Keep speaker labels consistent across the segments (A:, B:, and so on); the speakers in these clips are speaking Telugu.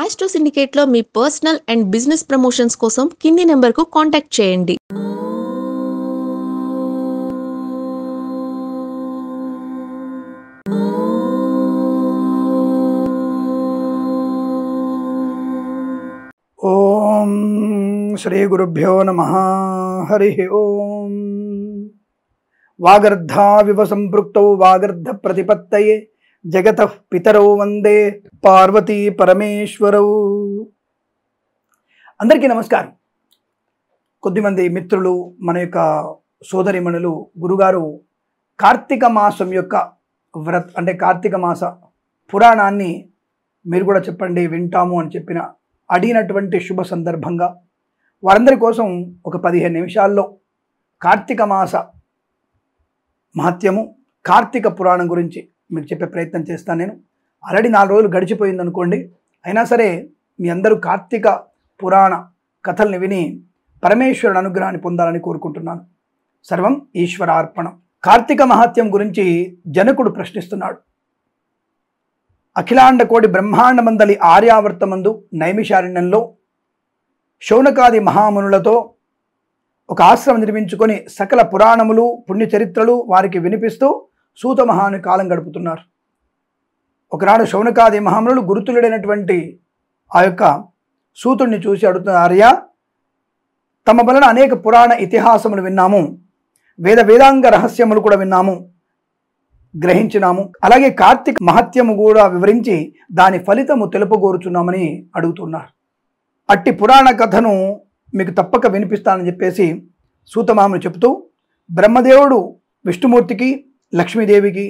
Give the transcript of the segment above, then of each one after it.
A: ఆస్ట్రో సిండికేట్లో మీ పర్సనల్ అండ్ బిజినెస్ ప్రమోషన్స్ కోసం కింది నెంబర్కు కాంటాక్ట్ చేయండి.
B: ఓం శ్రీ గురుభ్యో నమః. హరి ఓం. వాగర్ధావివ సంపృక్తౌ వాగర్ధ ప్రతిపత్తయే జగతః పితరౌ వందే పార్వతీ పరమేశ్వరౌ. అందరికీ నమస్కారం. కొద్దిమంది మిత్రులు, మన యొక్క సోదరిమణులు, గురుగారు కార్తీక మాసం యొక్క కార్తీక మాస పురాణాన్ని మీరు కూడా చెప్పండి, వింటాము అని అడిగినటువంటి శుభ సందర్భంగా వారందరి కోసం ఒక 15 నిమిషాల్లో కార్తీక మాస మహత్యము, కార్తీక పురాణం గురించి మీకు చెప్పే ప్రయత్నం చేస్తాను. నేను ఆల్రెడీ 4 రోజులు గడిచిపోయింది అనుకోండి, అయినా సరే మీ అందరూ కార్తీక పురాణ కథల్ని విని పరమేశ్వరుని అనుగ్రహాన్ని పొందాలని కోరుకుంటున్నాను. సర్వం ఈశ్వరార్పణం. కార్తీక మహత్యం గురించి జనకుడు ప్రశ్నిస్తున్నాడు. అఖిలాండ కోటి బ్రహ్మాండమందలి ఆర్యావర్తమందు నైమిషారణ్యంలో శౌనకాది మహామునులతో ఒక ఆశ్రమం నిర్మించుకొని సకల పురాణములు, పుణ్యచరిత్రలు వారికి వినిపిస్తూ సూత మహాను కాలం గడుపుతున్నారు. ఒకనాడు శౌనకాది మహామునులు గురుతులుడైనటువంటి ఆ యొక్క సూతుడిని చూసి అడుగుతున్నారు, ఆర్య, తమ వలన అనేక పురాణ ఇతిహాసములు విన్నాము, వేదాంగ రహస్యములు కూడా విన్నాము, గ్రహించినాము. అలాగే కార్తీక మహత్యము కూడా వివరించి దాని ఫలితము తెలుపగోరుచున్నామని అడుగుతున్నారు. అట్టి పురాణ కథను మీకు తప్పక వినిపిస్తానని చెప్పేసి సూతమామును చెబుతూ, బ్రహ్మదేవుడు విష్ణుమూర్తికి, లక్ష్మీదేవికి,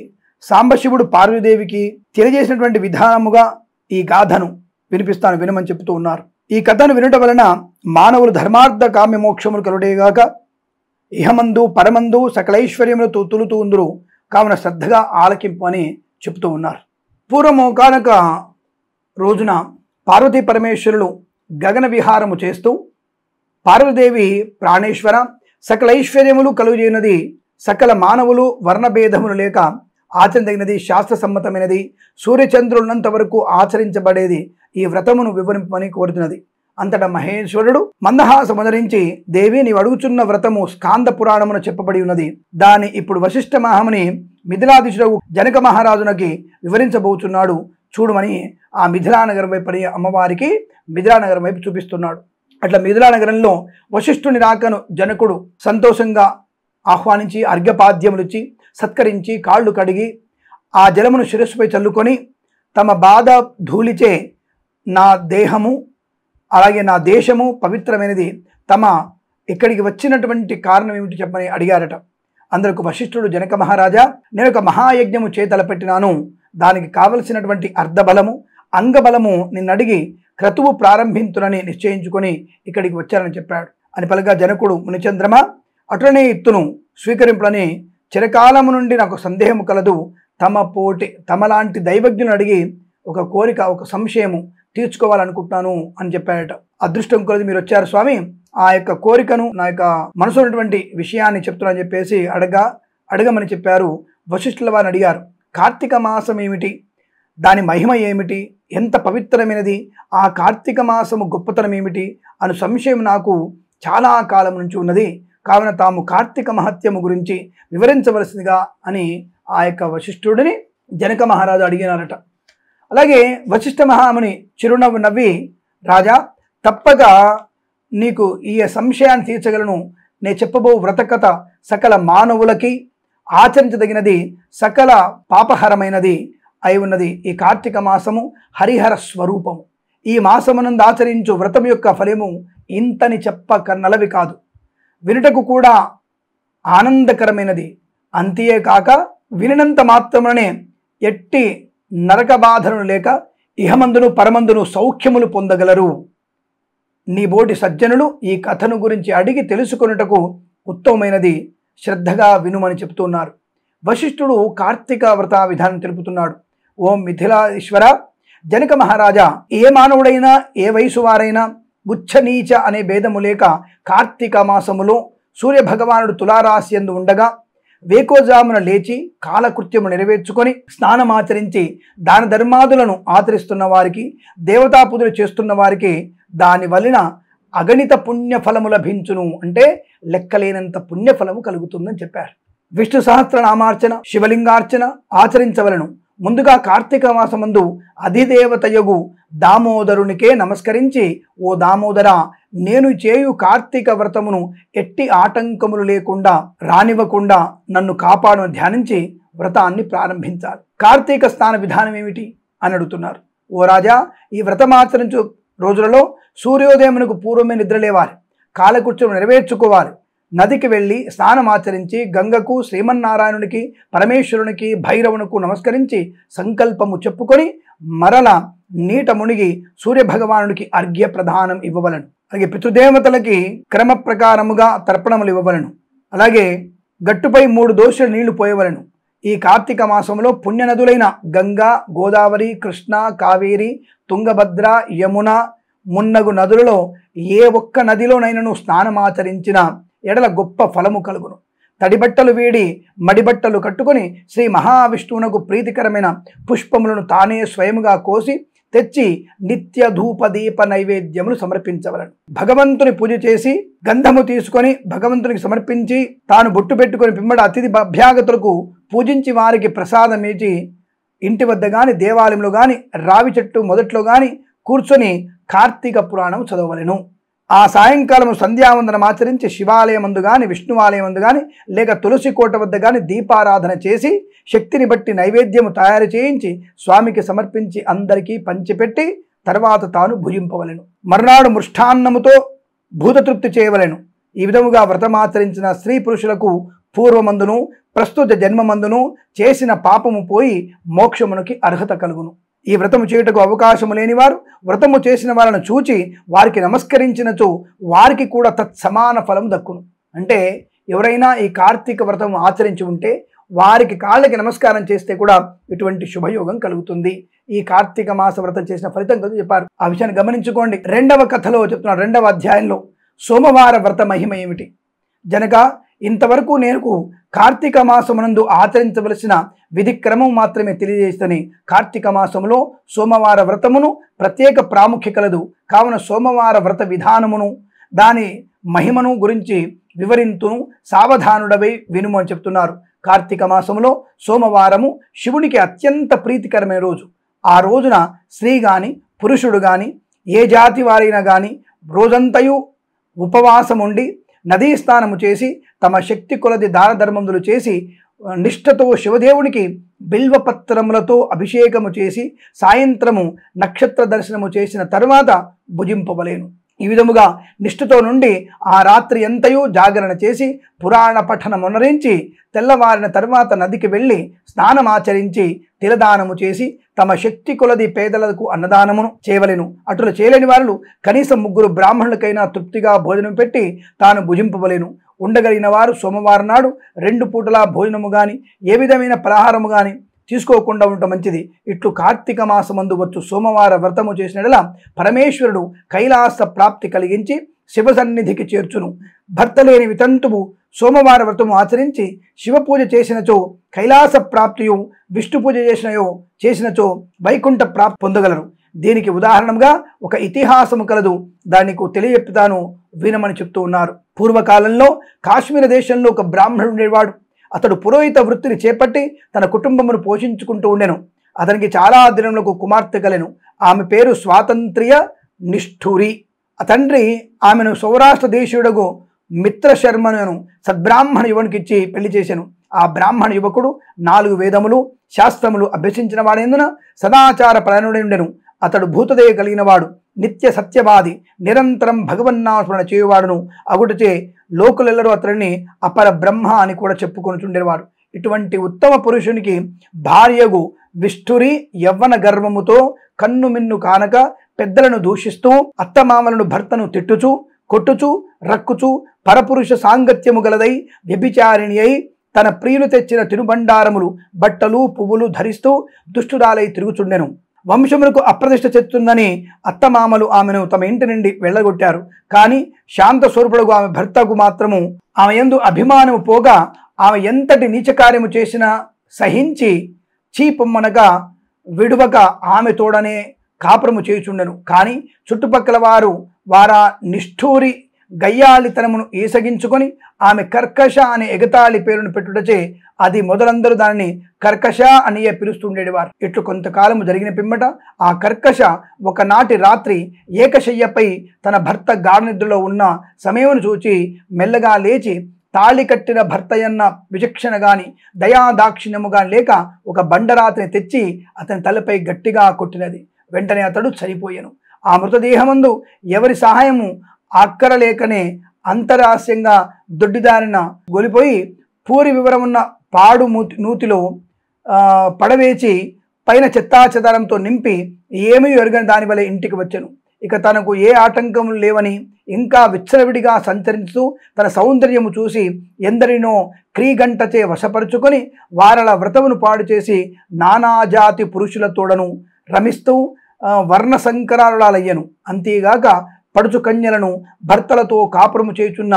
B: సాంబశివుడు పార్వతీదేవికి తెలియజేసినటువంటి విధానముగా ఈ గాథను వినిపిస్తాను, వినమని చెబుతూ ఉన్నారు. ఈ కథను వినటం వలన మానవులు ధర్మార్థ కామ్య మోక్షములు కలుడేగాక ఇహమందు పరమందు సకలైశ్వర్యములతో తులుతూ ఉందురు, కావున శ్రద్ధగా ఆలకింపు అని చెప్తూ ఉన్నారు. పూర్వము కానక రోజున పార్వతీ పరమేశ్వరులు గగన విహారము చేస్తూ, పార్వతీదేవి ప్రాణేశ్వర, సకల ఐశ్వర్యములు కలుగుజేయనది, సకల మానవులు వర్ణభేదములు లేక ఆచరించదగినది, శాస్త్ర సమ్మతమైనది, సూర్యచంద్రులంత వరకు ఆచరించబడేది ఈ వ్రతమును వివరింపని కోరుతున్నది. అంతటా మహేశ్వరుడు మందహాసమునరించి, దేవి, నీవు అడుగుచున్న వ్రతము స్కాంద పురాణమున చెప్పబడి ఉన్నది. దాన్ని ఇప్పుడు వశిష్ఠ మహాముని మిథిలాధీశుడు జనక మహారాజునకి వివరించబోచున్నాడు, చూడమని ఆ మిథిలానగరం వైపు అమ్మవారికి మిథిలానగరం వైపు చూపిస్తున్నాడు. అట్లా మిథిలానగరంలో వశిష్ఠుని రాకను జనకుడు సంతోషంగా ఆహ్వానించి అర్ఘ్యపాద్యములిచ్చి సత్కరించి కాళ్ళు కడిగి ఆ జలమును శిరస్సుపై చల్లుకొని, తమ బాధ ధూళిచే నా దేహము అలాగే నా దేశము పవిత్రమైనది, తమ ఇక్కడికి వచ్చినటువంటి కారణం ఏమిటి చెప్పని అడిగారట. అందరికి వశిష్ఠుడు, జనక మహారాజా, నేను ఒక మహాయజ్ఞము చేతలపెట్టినాను, దానికి కావలసినటువంటి అర్ధబలము, అంగబలము నిన్నడిగి క్రతువు ప్రారంభించునని నిశ్చయించుకొని ఇక్కడికి వచ్చారని చెప్పాడు. అని పలుగా జనకుడు, మునిచంద్రమ, అటులనే ఇత్తును స్వీకరింపులని చిరకాలము నుండి నాకు సందేహము కలదు, తమలాంటి దైవజ్ఞులను అడిగి ఒక కోరిక, ఒక సంశయము తీర్చుకోవాలనుకుంటున్నాను అని చెప్పాడట. అదృష్టం కొలది మీరు వచ్చారు స్వామి, ఆ యొక్క కోరికను, నా యొక్క మనసు ఉన్నటువంటి విషయాన్ని చెప్తున్నానని చెప్పేసి అడగమని చెప్పారు. వశిష్ఠుల వారిని అడిగారు, కార్తీక మాసం ఏమిటి, దాని మహిమ ఏమిటి, ఎంత పవిత్రమైనది, ఆ కార్తీక మాసము గొప్పతనం ఏమిటి అను సంశయం నాకు చాలా కాలం నుంచి ఉన్నది, కావున తాము కార్తీక మహత్యము గురించి వివరించవలసిందిగా అని ఆ యొక్క వశిష్ఠుడిని జనక మహారాజు అడిగినారట. అలాగే వశిష్ఠ మహాముని చిరునవ్వు నవ్వి, రాజా, తప్పక నీకు ఈ సంశయాన్ని తీర్చగలను. నేను చెప్పబో వ్రతకథ సకల మానవులకి ఆచరించదగినది, సకల పాపహరమైనది అయి ఉన్నది. ఈ కార్తీక మాసము హరిహర స్వరూపము. ఈ మాసమునందు ఆచరించు వ్రతం యొక్క ఫలము ఇంతని చెప్పకన్నలవి కాదు, వినుటకు కూడా ఆనందకరమైనది. అంతేకాక వినినంత మాత్రమే ఎట్టి నరక బాధను లేక ఇహమందును పరమందును సౌఖ్యములు పొందగలరు. నీ బోటి సజ్జనులు ఈ కథను గురించి అడిగి తెలుసుకొనుటకు ఉత్తమమైనది, శ్రద్ధగా వినుమని చెప్తున్నారు. వశిష్ఠుడు కార్తీక వ్రత విధానం తెలుపుతున్నాడు. ఓం మిథిలాధీశ్వర, జనక మహారాజా, ఏ మానవుడైనా, ఏ వయసు వారైనా ఉచ్చ నీచ అనే భేదము లేక కార్తీక మాసములో సూర్యభగవానుడు తులారాశి యందు ఉండగా వేకోజామున లేచి కాలకృత్యము నెరవేర్చుకొని స్నానమాచరించి దాన ధర్మాదులను ఆచరిస్తున్న వారికి, దేవతా పూజలు చేస్తున్న వారికి దాని వలన అగణిత పుణ్యఫలము లభించును, అంటే లెక్కలేనంత పుణ్యఫలము కలుగుతుందని చెప్పారు. విష్ణు సహస్రనామార్చన, శివలింగార్చన ఆచరించవలను. ముందుగా కార్తీక మాసమందు అధిదేవతయగు దామోదరునికే నమస్కరించి, ఓ దామోదర, నేను చేయు కార్తీక వ్రతమును ఎట్టి ఆటంకములు లేకుండా రానివ్వకుండా నన్ను కాపాడును ధ్యానించి వ్రతాన్ని ప్రారంభించాలి. కార్తీక స్నాన విధానం ఏమిటి అని అడుగుతున్నారు. ఓ రాజా, ఈ వ్రతమాచరించు రోజులలో సూర్యోదయమునకు పూర్వమే నిద్రలేవాలి, కాలకృత్యం నెరవేర్చుకోవాలి, నదికి వెళ్ళి స్నానమాచరించి గంగకు, శ్రీమన్నారాయణునికి, పరమేశ్వరునికి, భైరవునకు నమస్కరించి సంకల్పము చెప్పుకొని మరల నీట మునిగి సూర్యభగవానుడికి అర్ఘ్య ప్రదానం ఇవ్వవలను. అలాగే పితృదేవతలకి క్రమ ప్రకారముగా తర్పణములు ఇవ్వవలను. అలాగే గట్టుపై 3 దోశల నీళ్లు పోయవలను. ఈ కార్తీక మాసంలో పుణ్యనదులైన గంగా, గోదావరి, కృష్ణ, కావేరి, తుంగభద్ర, యమున మున్నగు నదులలో ఏ ఒక్క నదిలోనైనను స్నానమాచరించిన ఎడల గొప్ప ఫలము కలుగును. తడిబట్టలు వేడి మడిబట్టలు కట్టుకొని శ్రీ మహావిష్ణువునకు ప్రీతికరమైన పుష్పములను తానే స్వయముగా కోసి తెచ్చి నిత్య ధూప దీప నైవేద్యములు సమర్పించవలను. భగవంతుని పూజ చేసి గంధము తీసుకొని భగవంతునికి సమర్పించి తాను బొట్టు పెట్టుకొని పిమ్మడ అతిథి అభ్యాగతులకు పూజించి వారికి ప్రసాదం ఇచ్చి ఇంటి వద్ద గాని, దేవాలయంలో గాని, రావి చెట్టు మొదట్లో గాని కూర్చొని కార్తీక పురాణం చదవవలెను. ఆ సాయంకాలము సంధ్యావందనం ఆచరించి శివాలయమందు గాని, విష్ణువాలయమందు గాని, లేక తులసి కోట వద్ద గాని దీపారాధన చేసి శక్తిని బట్టి నైవేద్యము తయారు చేయించి స్వామికి సమర్పించి అందరికీ పంచిపెట్టి తర్వాత తాను భుజింపవలెను. మరునాడు మృష్టాన్నముతో భూతతృప్తి చేయవలెను. ఈ విధముగా వ్రతమాచరించిన స్త్రీ పురుషులకు పూర్వమందును ప్రస్తుత జన్మమందును చేసిన పాపము పోయి మోక్షమునకి అర్హత కలుగును. ఈ వ్రతము చేయుటకు అవకాశము లేనివారు వ్రతము చేసిన వారిని చూచి వారికి నమస్కరించినచో వారికి కూడా తత్సమాన ఫలం దక్కును. అంటే ఎవరైనా ఈ కార్తీక వ్రతం ఆచరించి ఉంటే వారికి కాళ్ళకి నమస్కారం చేస్తే కూడా ఇటువంటి శుభయోగం కలుగుతుంది. ఈ కార్తీక మాస వ్రతం చేసిన ఫలితం కదా చెప్పారు. ఆ విషయాన్ని గమనించుకోండి. 2వ కథలో చెప్తున్నారు, 2వ అధ్యాయంలో సోమవార వ్రత మహిమ ఏమిటి. జనక, ఇంతవరకు నేను కార్తీక మాసమునందు ఆచరించవలసిన విధి క్రమం మాత్రమే తెలియజేస్తని కార్తీక మాసములో సోమవార వ్రతమును ప్రత్యేక ప్రాముఖ్య కలదు. కావున సోమవార వ్రత విధానమును దాని మహిమను గురించి వివరింతును, సావధానుడవై వినుము అని చెప్తున్నారు. కార్తీక మాసములో సోమవారము శివునికి అత్యంత ప్రీతికరమైన రోజు. ఆ రోజున స్త్రీ గాని పురుషుడు గాని ఏ జాతి వారైనా గాని రోజంతయు ఉపవాసం ఉండి నదీ స్నానము చేసి తమ శక్తి కొలది దాన ధర్మములు చేసి నిష్ఠతో శివదేవునికి బిల్వపత్రములతో అభిషేకము చేసి సాయంత్రము నక్షత్ర దర్శనము చేసిన తర్వాత భుజింపవలేను. ఈ విధముగా నిష్ఠతో నుండి ఆ రాత్రి ఎంతయో జాగరణ చేసి పురాణ పఠనమునరించి తెల్లవారిన తర్వాత నదికి వెళ్ళి స్నానమాచరించి తిలదానము చేసి తమ శక్తి కొలది పేదలకు అన్నదానమును చేయవలెను. అటులు చేయలేని వారు కనీసం 3 బ్రాహ్మణులకైనా తృప్తిగా భోజనం పెట్టి తాను భుజింపవలెను. ఉండగలిగిన వారు సోమవారం నాడు 2 పూటలా భోజనము గాని ఏ విధమైన పలహారము గాని తీసుకోకుండా ఉండటం మంచిది. ఇట్లు కార్తీక మాసమందు వచ్చు సోమవార వ్రతము చేసినలా పరమేశ్వరుడు కైలాస ప్రాప్తి కలిగించి శివ సన్నిధికి చేర్చును. భర్త లేని వితంతువు సోమవార వ్రతము ఆచరించి శివపూజ చేసినచో కైలాస ప్రాప్తియు, విష్ణు పూజ చేసినచో వైకుంఠ ప్రాప్తి పొందగలరు. దీనికి ఉదాహరణగా ఒక ఇతిహాసము కలదు, దాన్ని తెలియజెప్పుతాను వినమని చెప్తూ ఉన్నారు. పూర్వకాలంలో కాశ్మీర దేశంలో ఒక బ్రాహ్మణుడు ఉండేవాడు. అతడు పురోహిత వృత్తిని చేపట్టి తన కుటుంబమును పోషించుకుంటూ ఉండెను. అతనికి చాలా దినములకు కుమార్తె కలెను. ఆమె పేరు స్వాతంత్ర్య నిష్ఠూరి. ఆ తండ్రి ఆమెను సౌరాష్ట్ర దేశీయుడకు మిత్రశర్మను సద్బ్రాహ్మణ యువనికిచ్చి పెళ్లి చేశాను. ఆ బ్రాహ్మణ యువకుడు 4 వేదములు శాస్త్రములు అభ్యసించిన వాడేందున సదాచార పరాయణుడై ఉండెను. అతడు భూతదయ కలిగిన వాడు, నిత్య సత్యవాది, నిరంతరం భగవన్నాస్మరణ చేయువాడును అగుటచే లోకులెల్లరూ అతడిని అపర బ్రహ్మ అని కూడా చెప్పుకొనుచుండేవాడు. ఇటువంటి ఉత్తమ పురుషునికి భార్యగు విష్ఠురి యవ్వన గర్వముతో కన్ను మిన్ను కానక పెద్దలను దూషిస్తూ అత్తమామలను భర్తను తిట్టుచూ కొట్టుచూ రక్కుచూ పరపురుష సాంగత్యము గలదై వ్యభిచారిణి అయి తన ప్రియులు తెచ్చిన తినుబండారములు బట్టలు పువ్వులు ధరిస్తూ దుష్టురాలై తిరుగుచుండెను. వంశములకు అప్రతిష్ట చెప్తుందని అత్తమామలు ఆమెను తమ ఇంటి నుండి వెళ్ళగొట్టారు. కానీ శాంత స్వరూపుడుగు ఆమె భర్తకు మాత్రము ఆమె యందు అభిమానము పోగా ఆమె ఎంతటి నీచకార్యము చేసినా సహించి చీపొమ్మనగా విడువక ఆమె తోడనే కాపురము చేయుచుండెను. కానీ చుట్టుపక్కల వారా నిష్ఠూరి గయ్యాళితనమును ఈసగించుకొని ఆమె కర్కశ అనే ఎగతాళి పేరును పెట్టుటచే అది మొదలందరూ దానిని కర్కశ అనియే పిలుస్తుండేవారు. ఇట్లు కొంతకాలము జరిగిన పిమ్మట ఆ కర్కశ ఒకనాటి రాత్రి ఏకశయ్యపై తన భర్త గాఢనిద్రలో ఉన్న సమయమును చూచి మెల్లగా లేచి తాళి కట్టిన భర్తయన్న విచక్షణ గాని దయాదాక్షిణ్యము గాని లేక ఒక బండరాతిని తెచ్చి అతని తలపై గట్టిగా కొట్టినది. వెంటనే అతడు చనిపోయాను. ఆ మృతదేహమందు ఎవరి సహాయము అక్కరలేకనే అంతరాస్యంగా దొడ్డిదారిన గొలిపోయి పూరి వివరమున్న పాడు నూతిలో పడవేచి పైన చెత్తాచెదారంతో నింపి ఏమీ ఎరుగని దాని వల్ల ఇంటికి వచ్చెను. ఇక తనకు ఏ ఆటంకములు లేవని ఇంకా విచ్చలవిడిగా సంచరిస్తూ తన సౌందర్యము చూసి ఎందరినో క్రీగంటచే వశపరుచుకొని వారల వ్రతమును పాడు చేసి నానాజాతి పురుషులతోడను రమిస్తూ వర్ణ సంకరాలులయ్యను. అంతేగాక పడుచు కన్యలను భర్తలతో కాపురము చేయుచున్న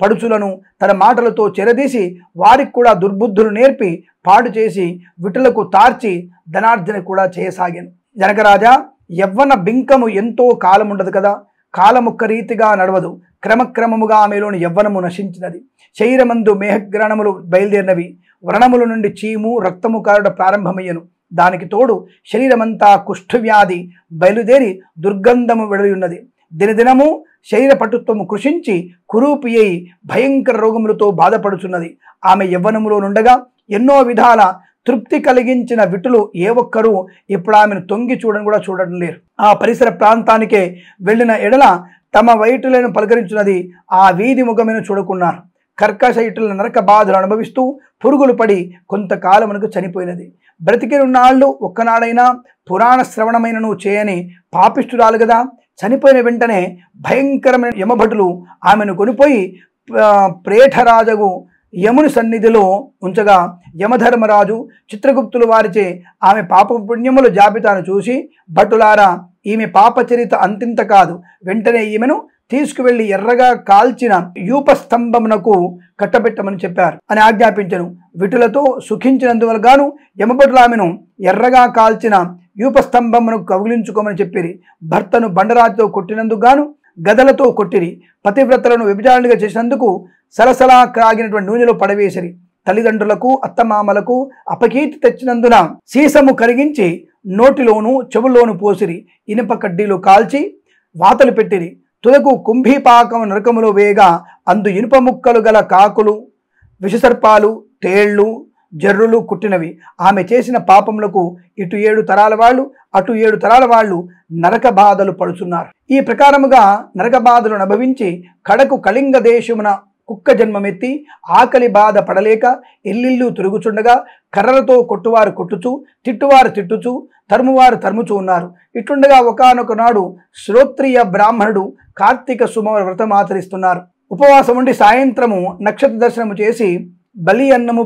B: పడుచులను తన మాటలతో చెరదీసి వారికి కూడా దుర్బుద్ధులు నేర్పి పాడు చేసి విటులకు తార్చి ధనార్జన కూడా చేయసాగాను. జనకరాజా, యవ్వన బింకము ఎంతో కాలముండదు కదా, కాలమొక్క రీతిగా నడవదు. క్రమక్రమముగా ఆమెలోని యవ్వనము నశించినది. శరీరమందు మేహగ్రహణములు బయలుదేరినవి. వ్రణముల నుండి చీము రక్తము కారుట ప్రారంభమయ్యను. దానికి తోడు శరీరమంతా కుష్ఠవ్యాధి బయలుదేరి దుర్గంధము వెడలియున్నది. దినదినము శరీర పటుత్వము కృషించి కురూపి అయి భయంకర రోగములతో బాధపడుచున్నది. ఆమె యవ్వనములో నుండగా ఎన్నో విధాల తృప్తి కలిగించిన విటులు ఏ ఒక్కరూ ఇప్పుడు ఆమెను తొంగి చూడడం లేరు. ఆ పరిసర ప్రాంతానికే వెళ్ళిన ఎడల తమ వైటులను పలకరించున్నది ఆ వీధి ముఖమైన చూడకున్నారు. కర్కశ ఇటుల నరక బాధలు అనుభవిస్తూ పురుగులు పడి కొంతకాలమునకు చనిపోయినది. బ్రతికినున్నాళ్ళు ఒక్కనాడైనా పురాణ శ్రవణమైనను చేయని పాపిష్టురాలు కదా. చనిపోయిన వెంటనే భయంకరమైన యమభటులు ఆమెను కొనిపోయి ప్రేఠరాజగు యముని సన్నిధిలో ఉంచగా యమధర్మరాజు చిత్రగుప్తులు వారిచే ఆమె పాప పుణ్యముల జాబితాను చూసి, భటులారా, ఈమె పాపచరిత అంతింత కాదు, వెంటనే ఈమెను తీసుకువెళ్లి ఎర్రగా కాల్చిన యూపస్తంభమునకు కట్టబెట్టమని చెప్పారు అని ఆజ్ఞాపించను. విటులతో సుఖించినందువల్ల గాను యమభటులు ఆమెను ఎర్రగా కాల్చిన యూపస్తంభమునకు కౌగిలించుకోమని చెప్పిరి. భర్తను బండరాతితో కొట్టినందుకు గాను గదలతో కొట్టిరి. పతివ్రతలను వ్యభిచారణగా చేసినందుకు సలసలా కాగినటువంటి నూనెలో పడవేసిరి. తల్లిదండ్రులకు అత్తమామలకు అపకీర్తి తెచ్చినందున సీసము కరిగించి నోటిలోను చెవుల్లోను పోసిరి. ఇనుప కడ్డీలు కాల్చి వాతలు పెట్టిరి. తుదకు కుంభీపాకం నరకములో వేయగా అందు ఇనుప ముక్కలు గల కాకులు, విషసర్పాలు, తేళ్లు, జర్రులు కుట్టినవి. ఆమె చేసిన పాపములకు ఇటు 7 తరాల వాళ్ళు అటు 7 తరాల వాళ్ళు నరక బాధలు పడుచున్నారు. ఈ ప్రకారముగా నరక బాధలు అనుభవించి కడకు కళింగ దేశమున కుక్క జన్మమెత్తి ఆకలి బాధ పడలేక ఇల్లిల్లు తిరుగుచుండగా కర్రలతో కొట్టువారు కొట్టుచు, తిట్టువారు తిట్టుచు, తరుమువారు తరుముచూ ఉన్నారు. ఇట్లుండగా ఒకానొక నాడు శ్రోత్రియ బ్రాహ్మణుడు కార్తీక సోమవార వ్రతం ఆచరిస్తున్నారు. ఉపవాసం ఉండి సాయంత్రము నక్షత్ర దర్శనము చేసి బలి అన్నము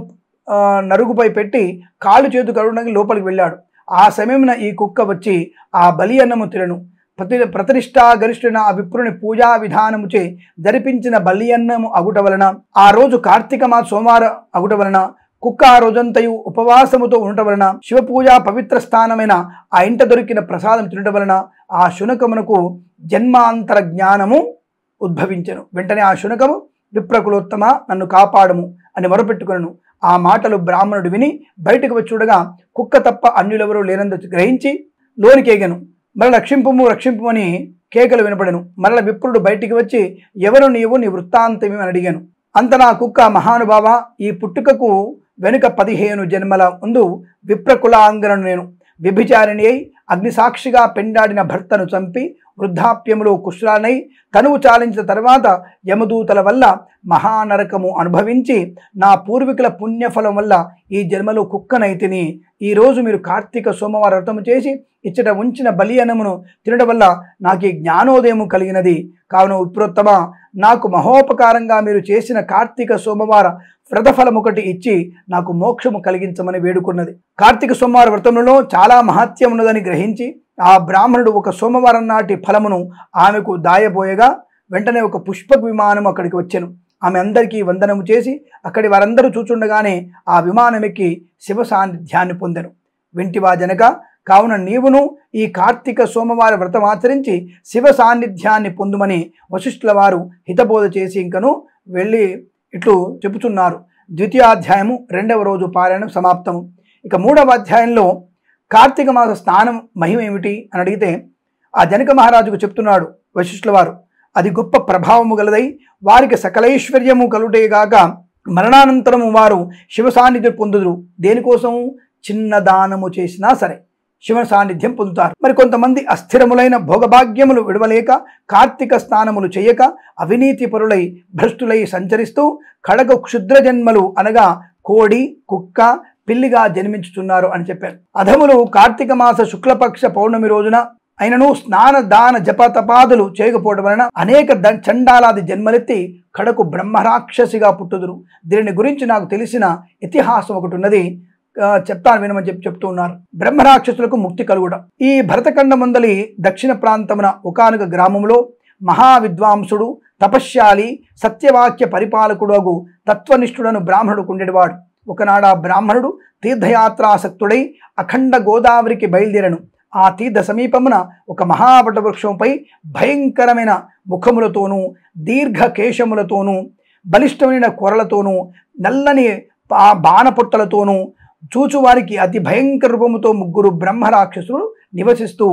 B: నరుగుపై పెట్టి కాళ్ళు చేతు కడుగుడానికి లోపలికి వెళ్ళాడు. ఆ సమయమున ఈ కుక్క వచ్చి ఆ బలి అన్నము తినను. ప్రతిష్ఠా గరిష్ఠున ఆ విప్రుని పూజా విధానముచే జరిపించిన బలి అన్నము అగుట వలన, ఆ రోజు కార్తీక మాస సోమవార అగుట వలన, కుక్క ఆ రోజంతయు ఉపవాసముతో ఉండటం వలన, శివపూజ పవిత్ర స్థానమైన ఆ ఇంట దొరికిన ప్రసాదం తినటం వలన ఆ శునకమునకు జన్మాంతర జ్ఞానము ఉద్భవించెను. వెంటనే ఆ శునకము, విప్రకులోత్తమ, నన్ను కాపాడము అని మొరపెట్టుకొనెను. ఆ మాటలు బ్రాహ్మణుడు విని బయటకు వచ్చి చూడగా కుక్క తప్ప అన్యులెవరూ లేనందు గ్రహించి లోనికేగను. మరల రక్షింపు అని కేకలు వినపడెను. మరల విప్రుడు బయటికి వచ్చి, ఎవరు నీవు, నీ వృత్తాంతమేమి అని అడిగాను. అంత నా కుక్క, మహానుభావ, ఈ పుట్టుకకు వెనుక 15 జన్మల ముందు విప్రకులాంగనను నేను వ్యభిచారిణి అయి అగ్నిసాక్షిగా పెండాడిన భర్తను చంపి వృద్ధాప్యములో కుష్ఠురాలనై తనువు చాలించిన తర్వాత యమదూతల వల్ల మహానరకము అనుభవించి నా పూర్వీకుల పుణ్యఫలం వల్ల ఈ జన్మలో కుక్కనైతిని. ఈరోజు మీరు కార్తీక సోమవార వ్రతము చేసి ఇచ్చట ఉంచిన బలి అన్నమును తినడం వల్ల నాకు ఈ జ్ఞానోదయము కలిగినది. కావున విప్రోత్తమ, నాకు మహోపకారంగా మీరు చేసిన కార్తీక సోమవార వ్రతఫలం ఒకటి ఇచ్చి నాకు మోక్షము కలిగించమని వేడుకున్నది. కార్తీక సోమవార వ్రతములలో చాలా మహత్యం ఉన్నదని గ్రహించి ఆ బ్రాహ్మణుడు ఒక సోమవారం నాటి ఫలమును ఆమెకు దాయబోయగా వెంటనే ఒక పుష్పక విమానం అక్కడికి వచ్చెను. ఆమె అందరికీ వందనము చేసి అక్కడి వారందరూ చూచుండగానే ఆ విమానం ఎక్కి శివ సాన్నిధ్యాన్ని పొందెను. వింటివా జనక, కావున నీవును ఈ కార్తీక సోమవార వ్రతం ఆచరించి శివ సాన్నిధ్యాన్ని పొందుమని వశిష్ఠుల వారు హితబోధ చేసి ఇంకను వెళ్ళి ఇట్లు చెబుతున్నారు. ద్వితీయాధ్యాయము 2వ రోజు పారాయణం సమాప్తము. ఇక 3వ అధ్యాయంలో కార్తీక మాస స్నానం మహిమ ఏమిటి అని అడిగితే ఆ జనక మహారాజుకు చెప్తున్నాడు వశిష్ఠుల వారు. అది గొప్ప ప్రభావము గలదై వారికి సకలైశ్వర్యము కలుటేగాక మరణానంతరము వారు శివ సాన్నిధ్యం పొందుదురు. దేనికోసం? చిన్న దానము చేసినా సరే శివ సాన్నిధ్యం పొందుతారు. మరి కొంతమంది అస్థిరములైన భోగభాగ్యములు విడవలేక కార్తీక స్నానములు చేయక అవినీతి పరులై భ్రష్టులై సంచరిస్తూ కడగ క్షుద్ర జన్మలు అనగా కోడి, కుక్క, పిల్లిగా జన్మించుతున్నారు అని చెప్పారు. అధములు కార్తీక మాస శుక్లపక్ష పౌర్ణమి రోజున అయినను స్నాన దాన జప తపాదులు చేయకపోవడం వలన అనేక చండాలాది జన్మలెత్తి కడకు బ్రహ్మరాక్షసిగా పుట్టుదురు. దీనిని గురించి నాకు తెలిసిన ఇతిహాసం ఒకటి ఉన్నది, చెప్తాను వినమని చెప్తూ ఉన్నారు. బ్రహ్మరాక్షసులకు ముక్తి కలుగుట. ఈ భరతఖండమందలి దక్షిణ ప్రాంతమున ఒకానొక గ్రామంలో మహావిద్వాంసుడు, తపశ్శాలి, సత్యవాక్య పరిపాలకుడు తత్వనిష్ఠుడను బ్రాహ్మణుడు కుండెడివాడు. ఒకనాడు ఆ బ్రాహ్మణుడు తీర్థయాత్రాసక్తుడై అఖండ గోదావరికి బయలుదేరను. ఆ తీర్థ సమీపమున ఒక మహావట వృక్షంపై భయంకరమైన ముఖములతోనూ దీర్ఘ కేశములతోనూ బలిష్టమైన కొరలతోనూ నల్లని బాణపొట్టలతోనూ చూచువారికి అతి భయంకర రూపముతో 3 బ్రహ్మరాక్షసులు నివసిస్తూ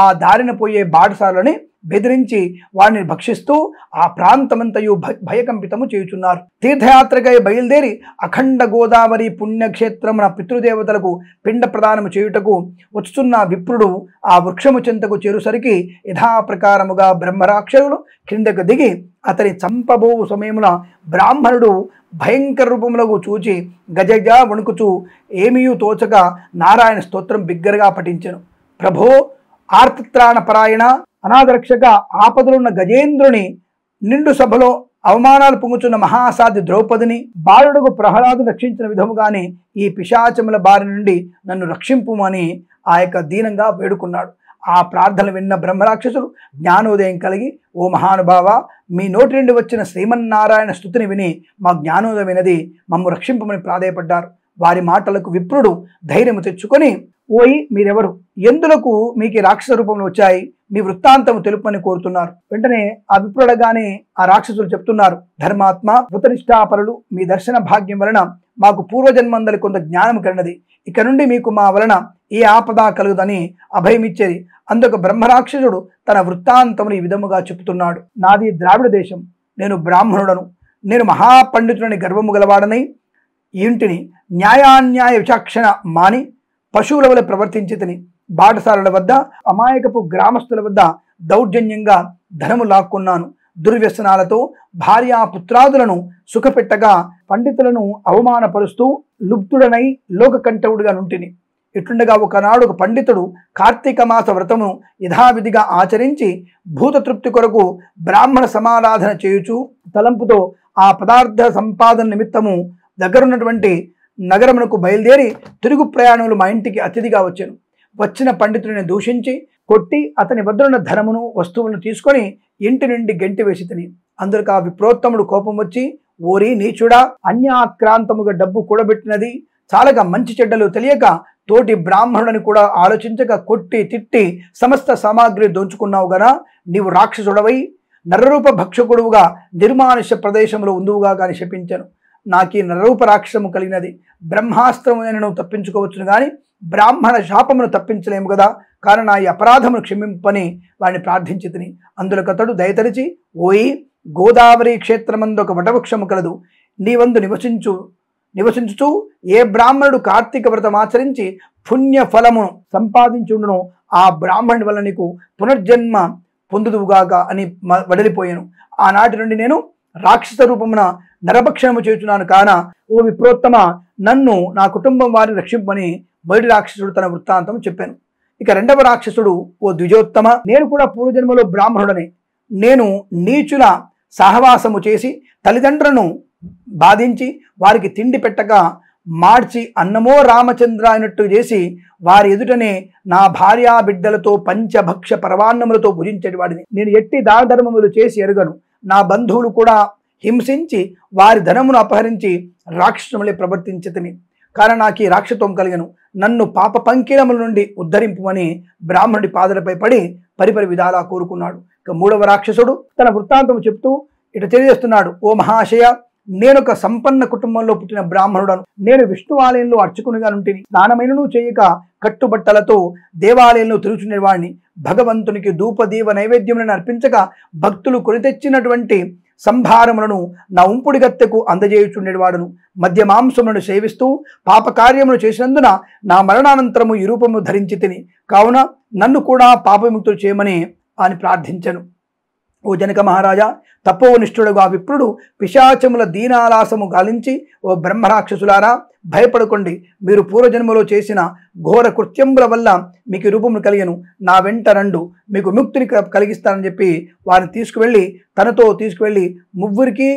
B: ఆ దారిన పోయే బాటసారులని బెదిరించి వారిని భక్షిస్తూ ఆ ప్రాంతమంతయు భయకంపితము చేయుచున్నారు. తీర్థయాత్రకై బయలుదేరి అఖండ గోదావరి పుణ్యక్షేత్రమున పితృదేవతలకు పిండ ప్రదానము చేయుటకు వచ్చుతున్న విప్రుడు ఆ వృక్షము చెంతకు చేరుసరికి యథాప్రకారముగా బ్రహ్మరాక్షసులు క్రిందకు దిగి అతని చంపబో సమయమున బ్రాహ్మణుడు భయంకర రూపములకు చూచి గజగా వణుకుచూ ఏమీయూ తోచక నారాయణ స్తోత్రం బిగ్గరగా పఠించెను. ప్రభో, ఆర్తత్రాణ పరాయణ, అనాథరక్షక, ఆపదలున్న గజేంద్రుని నిండు సభలో అవమానాలు పొంగుచున్న మహాసాధ్య ద్రౌపదిని బాలుడుకు ప్రహ్లాదు రక్షించిన విధముగానే ఈ పిశాచముల బారి నుండి నన్ను రక్షింపుమని ఆ యొక్క దీనంగా వేడుకున్నాడు. ఆ ప్రార్థన విన్న బ్రహ్మరాక్షసులు జ్ఞానోదయం కలిగి, ఓ మహానుభావ, మీ నోటి నుండి వచ్చిన శ్రీమన్నారాయణ స్తుతిని విని మా జ్ఞానోదయమైనది, మమ్ము రక్షింపమని ప్రాధేయపడ్డారు. వారి మాటలకు విప్రుడు ధైర్యము తెచ్చుకొని, ఓయి మీరెవరు, ఎందులకు మీకు రాక్షస రూపంలో వచ్చాయి, మీ వృత్తాంతము తెలుపమని కోరుతున్నారు. వెంటనే ఆ విప్రుడగానే ఆ రాక్షసులు చెప్తున్నారు, ధర్మాత్మ, వృతనిష్టాపరులు, మీ దర్శన భాగ్యం వలన మాకు పూర్వజన్మందలి కొంత జ్ఞానం కలిగినది. ఇక నుండి మీకు మా వలన ఏ ఆపద కలుగుదని అభయమిచ్చేది. అందుకు బ్రహ్మరాక్షసుడు తన వృత్తాంతమును ఈ విధముగా చెప్తున్నాడు. నాది ద్రావిడ దేశం, నేను బ్రాహ్మణుడను, నేను మహాపండితుడని గర్వము గలవాడనై ఇంటిని న్యాయాన్యాయ విచక్షణ మాని పశువుల వలె ప్రవర్తించితిని. బాటసారుల వద్ద, అమాయకపు గ్రామస్తుల వద్ద దౌర్జన్యంగా ధనము లాక్కున్నాను. దుర్వ్యసనాలతో భార్యాపుత్రాదులను సుఖపెట్టగా పండితులను అవమానపరుస్తూ లుబ్ధుడనై లోకకంఠవుడిగా నుంటిని. ఇట్లుండగా ఒకనాడు ఒక పండితుడు కార్తీక మాస వ్రతమును యథావిధిగా ఆచరించి భూతతృప్తి కొరకు బ్రాహ్మణ సమారాధన చేయుచు తలంపుతో ఆ పదార్థ సంపాదన నిమిత్తము దగ్గరున్నటువంటి నగరమునకు బయలుదేరి తిరుగు ప్రయాణములు మా ఇంటికి అతిథిగా వచ్చాను. వచ్చిన పండితుడిని దూషించి కొట్టి అతని వద్దనున్న ధనమును వస్తువులను తీసుకొని ఇంటి నుండి గెంటి వేసి తిని. అందుకు ఆ విప్రోత్తముడు కోపం వచ్చి, ఓరి నీచుడా, అన్యాక్రాంతముగా డబ్బు కూడబెట్టినది చాలగా మంచి చెడ్డలు తెలియక తోటి బ్రాహ్మణుని కూడా ఆలోచించక కొట్టి తిట్టి సమస్త సామాగ్రి దోచుకున్నావు గనా, నీవు రాక్షసుడవై నరరూప భక్షకుడుగా నిర్మానుష్య ప్రదేశంలో ఉందువుగా కానీ శపించాను. నాకీ నరరూప రాక్షసము కలిగినది. బ్రహ్మాస్త్రమునైన నువ్వు తప్పించుకోవచ్చును కానీ బ్రాహ్మణ శాపమును తప్పించలేము కదా, కారణం ఈ అపరాధమును క్షమింపని వాడిని ప్రార్థించి తిని. అందులోకతడు దయతరిచి, ఓయి, గోదావరి క్షేత్రమందు ఒక వటవృక్షము కలదు, నీవందు నివసించుచు ఏ బ్రాహ్మణుడు కార్తీక వ్రతం ఆచరించి పుణ్య ఫలమును సంపాదించుండును ఆ బ్రాహ్మణుడి వల్ల నీకు పునర్జన్మ పొందుదువుగాక అని వడలిపోయాను. ఆనాటి నుండి నేను రాక్షస రూపమున నరభక్షణము చేస్తున్నాను కాన, ఓ విప్రోత్తమ, నన్ను నా కుటుంబం వారిని రక్షింపని మొదటి రాక్షసుడు తన వృత్తాంతం చెప్పాను. ఇక రెండవ రాక్షసుడు, ఓ ద్విజోత్తమ, నేను కూడా పూర్వజన్మలో బ్రాహ్మణుడనే. నేను నీచుల సహవాసము చేసి తల్లిదండ్రులను బాధించి వారికి తిండి పెట్టక మార్చి అన్నమో రామచంద్ర అయినట్టు చేసి వారి ఎదుటనే నా భార్యా బిడ్డలతో పంచభక్ష పరవాన్నములతో భుజించేటి వాడిని. నేను ఎట్టి దానధర్మములు చేసి ఎరుగను. నా బంధువులు కూడా హింసించి వారి ధనమును అపహరించి రాక్షసులే ప్రవర్తించితిని. కారణం నాకు ఈ రాక్షత్వం కలిగను, నన్ను పాప పంకిలముల నుండి ఉద్ధరింపుమని బ్రాహ్మణుడి పాదలపై పడి పరిపరి విధాలా కోరుకున్నాడు. ఇక మూడవ రాక్షసుడు తన వృత్తాంతం చెప్తూ ఇట తెలియజేస్తున్నాడు. ఓ మహాశయ, నేను ఒక సంపన్న కుటుంబంలో పుట్టిన బ్రాహ్మణుడను. నేను విష్ణు ఆలయంలో అర్చకునిగా నుంటిని. స్నానమైనను చేయక కట్టుబట్టలతో దేవాలయంలో తిరుగుచుండేవాడిని. భగవంతునికి ధూపదీవ నైవేద్యములను అర్పించక భక్తులు కొని తెచ్చినటువంటి సంభారములను నా ఉంపుడి గత్తెకు అందజేయుచుండేవాడును. మద్య మాంసములను సేవిస్తూ పాపకార్యములు చేసినందున నా మరణానంతరము ఈ రూపము ధరించి తిని, కావున నన్ను కూడా పాపవిముక్తులు చేయమని అని ప్రార్థించను. ఓ జనక మహారాజా, తపోనిష్ఠుడుగా విప్రుడు పిశాచముల దీనాలాసము గాలించి, ఓ బ్రహ్మరాక్షసులారా భయపడకండి, మీరు పూర్వజన్మలో చేసిన ఘోర కృత్యముల వల్ల మీకు రూపమును కలిగను, నా వెంట రండు, మీకు విముక్తిని కలిగిస్తానని చెప్పి వారిని తీసుకువెళ్ళి తనతో తీసుకువెళ్ళి ముగ్గురికి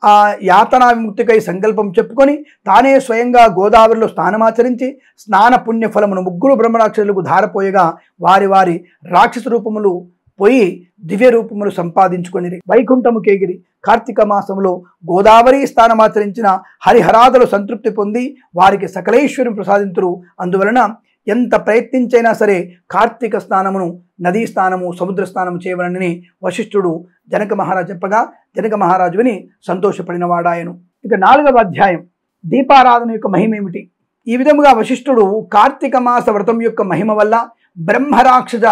B: ఆ యాతనా విముక్తికై సంకల్పం చెప్పుకొని తానే స్వయంగా గోదావరిలో స్నానమాచరించి స్నాన పుణ్య ఫలమును ముగ్గురు బ్రహ్మరాక్షసులకు ధారపోయగా వారి వారి రాక్షస రూపములు పోయి దివ్య రూపములు సంపాదించుకొని వైకుంఠము కేగిరి. కార్తీక మాసంలో గోదావరి స్థానమాచరించిన హరిహరాదులు సంతృప్తి పొంది వారికి సకలేశ్వరం ప్రసాదింతురు. అందువలన ఎంత ప్రయత్నించైనా సరే కార్తీక స్నానమును, నదీ స్నానము, సముద్ర స్నానము చేయవలనని వశిష్ఠుడు జనక మహారాజు చెప్పగా జనక మహారాజు విని సంతోషపడిన వాడాయను. ఇక 4వ అధ్యాయం దీపారాధన యొక్క మహిమ ఏమిటి? ఈ విధముగా వశిష్ఠుడు కార్తీక మాస వ్రతం యొక్క మహిమ వల్ల బ్రహ్మరాక్షస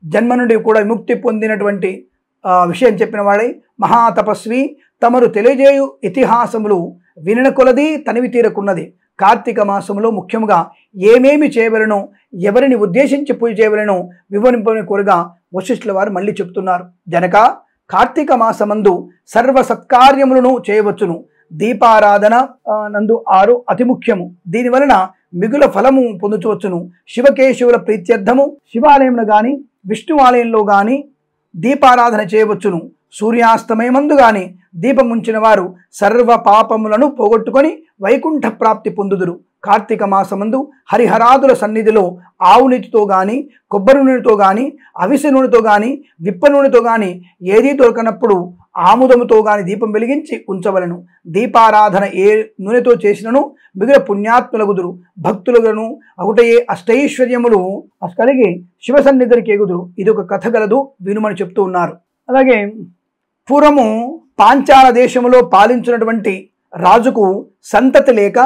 B: జన్మ నుండి కూడా విముక్తి పొందినటువంటి విషయం చెప్పిన వాడై, మహాతపస్వి తమరు తెలియజేయు ఇతిహాసములు వినిన కొలది తనివి తీరకున్నది. కార్తీక మాసములో ముఖ్యముగా ఏమేమి చేయవలనో, ఎవరిని ఉద్దేశించి పూజ చేయవలనో వివరింపని కోరగా వశిష్ఠుల వారు మళ్ళీ చెప్తున్నారు. జనక, కార్తీక మాసమందు సర్వ సత్కార్యములను చేయవచ్చును. దీపారాధన నందు 6 అతి ముఖ్యము. దీనివలన మిగుల ఫలము పొందుచవచ్చును. శివకేశవుల ప్రీత్యర్థము శివాలయంలో గాని విష్ణు ఆలయంలో గాని దీపారాధన చేయవచ్చును. సూర్యాస్తమయమందు గాని దీపముంచిన వారు సర్వ పాపములను పోగొట్టుకొని వైకుంఠ ప్రాప్తి పొందుదురు. కార్తీక మాసమందు హరిహరాదుల సన్నిధిలో ఆవు నీటితో గాని, కొబ్బరి నూనెతో గాని, అవిసె నూనెతో గాని, విప్ప నూనెతో గాని ఏదీ దొరకనప్పుడు ఆముదముతో గాని దీపం వెలిగించి ఉంచవలను. దీపారాధన ఏ నూనెతో చేసినను మిగిలిన పుణ్యాత్ములగుదురు. భక్తులను ఒకటయే అష్టైశ్వర్యములు కలిగి శివ సన్నిధికి ఎగుదురు. ఇది ఒక కథ గలదు, వినుమని చెప్తూ ఉన్నారు. అలాగే పూర్వము పాంచాల దేశములో పాలించినటువంటి రాజుకు సంతతి లేక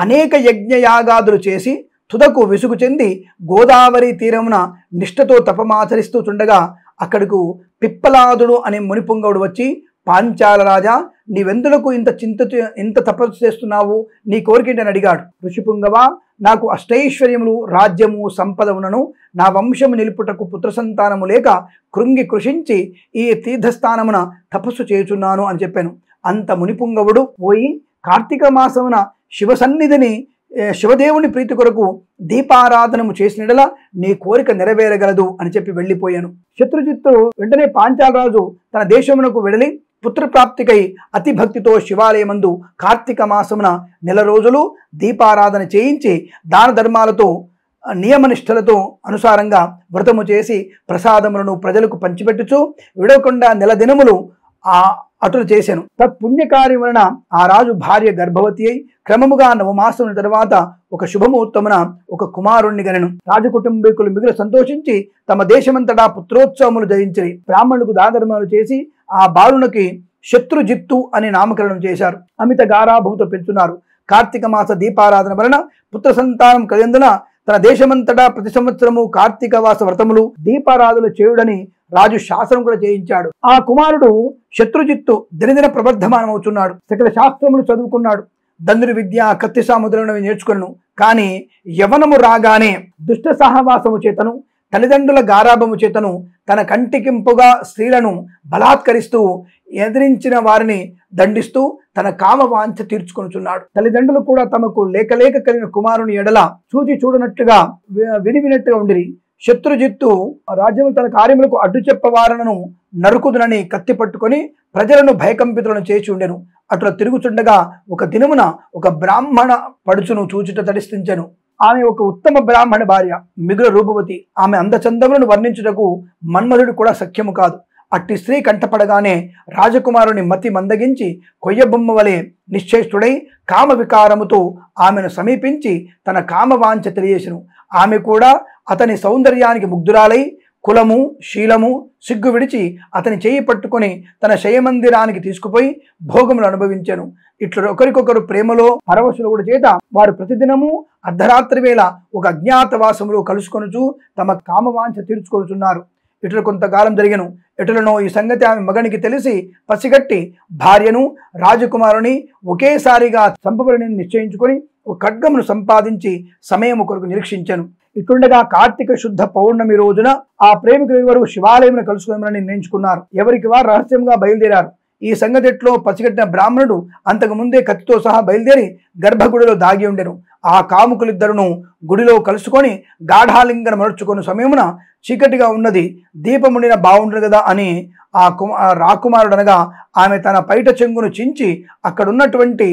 B: అనేక యజ్ఞయాగాదులు చేసి తుదకు విసుగు చెంది గోదావరి తీరమున నిష్ఠతో తపమాచరిస్తూ చుండగా అక్కడకు పిప్పలాదుడు అనే మునిపుంగవుడు వచ్చి, పాంచాల రాజా, నీవెందులకు ఇంత తపస్సు చేస్తున్నావు? నీ కోరికేంటని అడిగాడు. ఋషిపుంగవా, నాకు అష్టైశ్వర్యములు, రాజ్యము, సంపద ఉన్నను నా వంశము నిలుపుటకు పుత్ర సంతానము లేక కృంగి కృషించి ఈ తీర్థస్థానమున తపస్సు చేయుచున్నాను అని చెప్పాను. అంత మునిపుంగవుడు పోయి కార్తీక మాసమున శివ సన్నిధిని శివదేవుని ప్రీతి కొరకు దీపారాధనము చేసినడలా నీ కోరిక నెరవేరగలదు అని చెప్పి వెళ్ళిపోయాను. శత్రుజిత్తుడు వెంటనే పాంచాలరాజు తన దేశమునకు వెడలి పుత్రప్రాప్తికై అతి భక్తితో శివాలయమందు కార్తీక మాసమున 1 రోజులు దీపారాధన చేయించి దాన ధర్మాలతో నియమనిష్టలతో అనుసారంగా వ్రతము చేసి ప్రసాదములను ప్రజలకు పంచిపెట్టుచు విడవకుండా 1 దినములు అటులు చేశాను. తత్పుణ్యకార్యం వలన ఆ రాజు భార్య గర్భవతి అయి క్రమముగా 9 మాసముల తర్వాత ఒక శుభముహూర్తమున ఒక కుమారుణ్ణి గనెను. రాజు కుటుంబీకులు మిగులు సంతోషించి తమ దేశమంతటా పుత్రోత్సవములు జయించిరి. బ్రాహ్మణులకు దానధర్మాలు చేసి ఆ బాలునికి శత్రుజిత్తు అని నామకరణం చేశారు. అమిత గారాభంతో పెంచున్నారు. కార్తీక మాస దీపారాధన వలన పుత్ర సంతానం కలిగినందున తన దేశమంతటా ప్రతి సంవత్సరము కార్తీక మాస వ్రతములు దీపారాధనలు చేయుడని రాజు శాసనం కూడా చేయించాడు. ఆ కుమారుడు శత్రుజిత్తు దినదిన ప్రవర్ధమానమవుతున్నాడు. సకల శాస్త్రములు చదువుకున్నాడు. దందుని విద్య, కత్తి సాముద్రములను నేర్చుకున్నాను. కానీ యవనము రాగానే దుష్ట సహవాసము చేతను, తల్లిదండ్రుల గారాభము చేతను తన కంటికింపుగా స్త్రీలను బలాత్కరిస్తూ ఎదిరించిన వారిని దండిస్తూ తన కామ వాంఛ తీర్చుకొనుచున్నాడు. తల్లిదండ్రులు కూడా తమకు లేక కలిగిన కుమారుని ఎడల చూచి చూడనట్లుగా వినివినట్టుగా ఉండిరి. శత్రుజిత్తు రాజ్యము తన కార్యములకు అడ్డు చెప్పవారను నరుకుదునని కత్తి పట్టుకొని ప్రజలను భయకంపితులను చేసి ఉండెను. అట్లా తిరుగుచుండగా ఒక దినమున ఒక బ్రాహ్మణ పడుచును చూచుట తడిస్థించెను. ఆమె ఒక ఉత్తమ బ్రాహ్మణ భార్య, మిగుల రూపవతి. ఆమె అందచందములను వర్ణించుటకు మన్మధుడు కూడా సఖ్యము కాదు. అట్టి స్త్రీ కంటపడగానే రాజకుమారుని మతి మందగించి కొయ్యబొమ్మ వలె నిశ్చేష్టుడై కామ వికారముతో ఆమెను సమీపించి తన కామవాంఛ తెలియసెను. ఆమె కూడా అతని సౌందర్యానికి ముగ్ధురాలై కులము శీలము సిగ్గు విడిచి అతని చేయి పట్టుకొని తన శయమందిరానికి తీసుకుపోయి భోగములు అనుభవించెను. ఇట్లు ఒకరికొకరు ప్రేమలో పరవశుల చేత వారు ప్రతిదినము అర్ధరాత్రి వేళ ఒక అజ్ఞాతవాసములో కలుసుకొనుచు తమ కామవాంఛ తీర్చుకొనుచున్నారు. ఇట్లు కొంతకాలం జరిగెను. ఎటులనో ఈ సంగతి ఆమె మగనికి తెలిసి పసిగట్టి భార్యను రాజకుమారుని ఒకేసారిగా చంపబడిని నిశ్చయించుకొని ఒక ఖడ్గమును సంపాదించి సమయము కొరకు నిరీక్షించెను. ఇటుండగా కార్తీక శుద్ధ పౌర్ణమి రోజున ఆ ప్రేమికులు ఇరువురు శివాలయమును కలుసుకోమని నిర్ణయించుకున్నారు. ఎవరికి వారు రహస్యంగా బయలుదేరారు. ఈ సంగతిలో పసిగట్టిన బ్రాహ్మణుడు అంతకు ముందే కత్తితో సహా బయలుదేరి గర్భగుడిలో దాగి ఉండెను. ఆ కాముకులిద్దరును గుడిలో కలుసుకొని గాఢాలింగన మరుచుకున్న సమయమున చీకటిగా ఉన్నది, దీపముండిన బాగుండదు కదా అని రాకుమారుడు అనగా ఆమె తన పైట చెంగును చించి అక్కడున్నటువంటి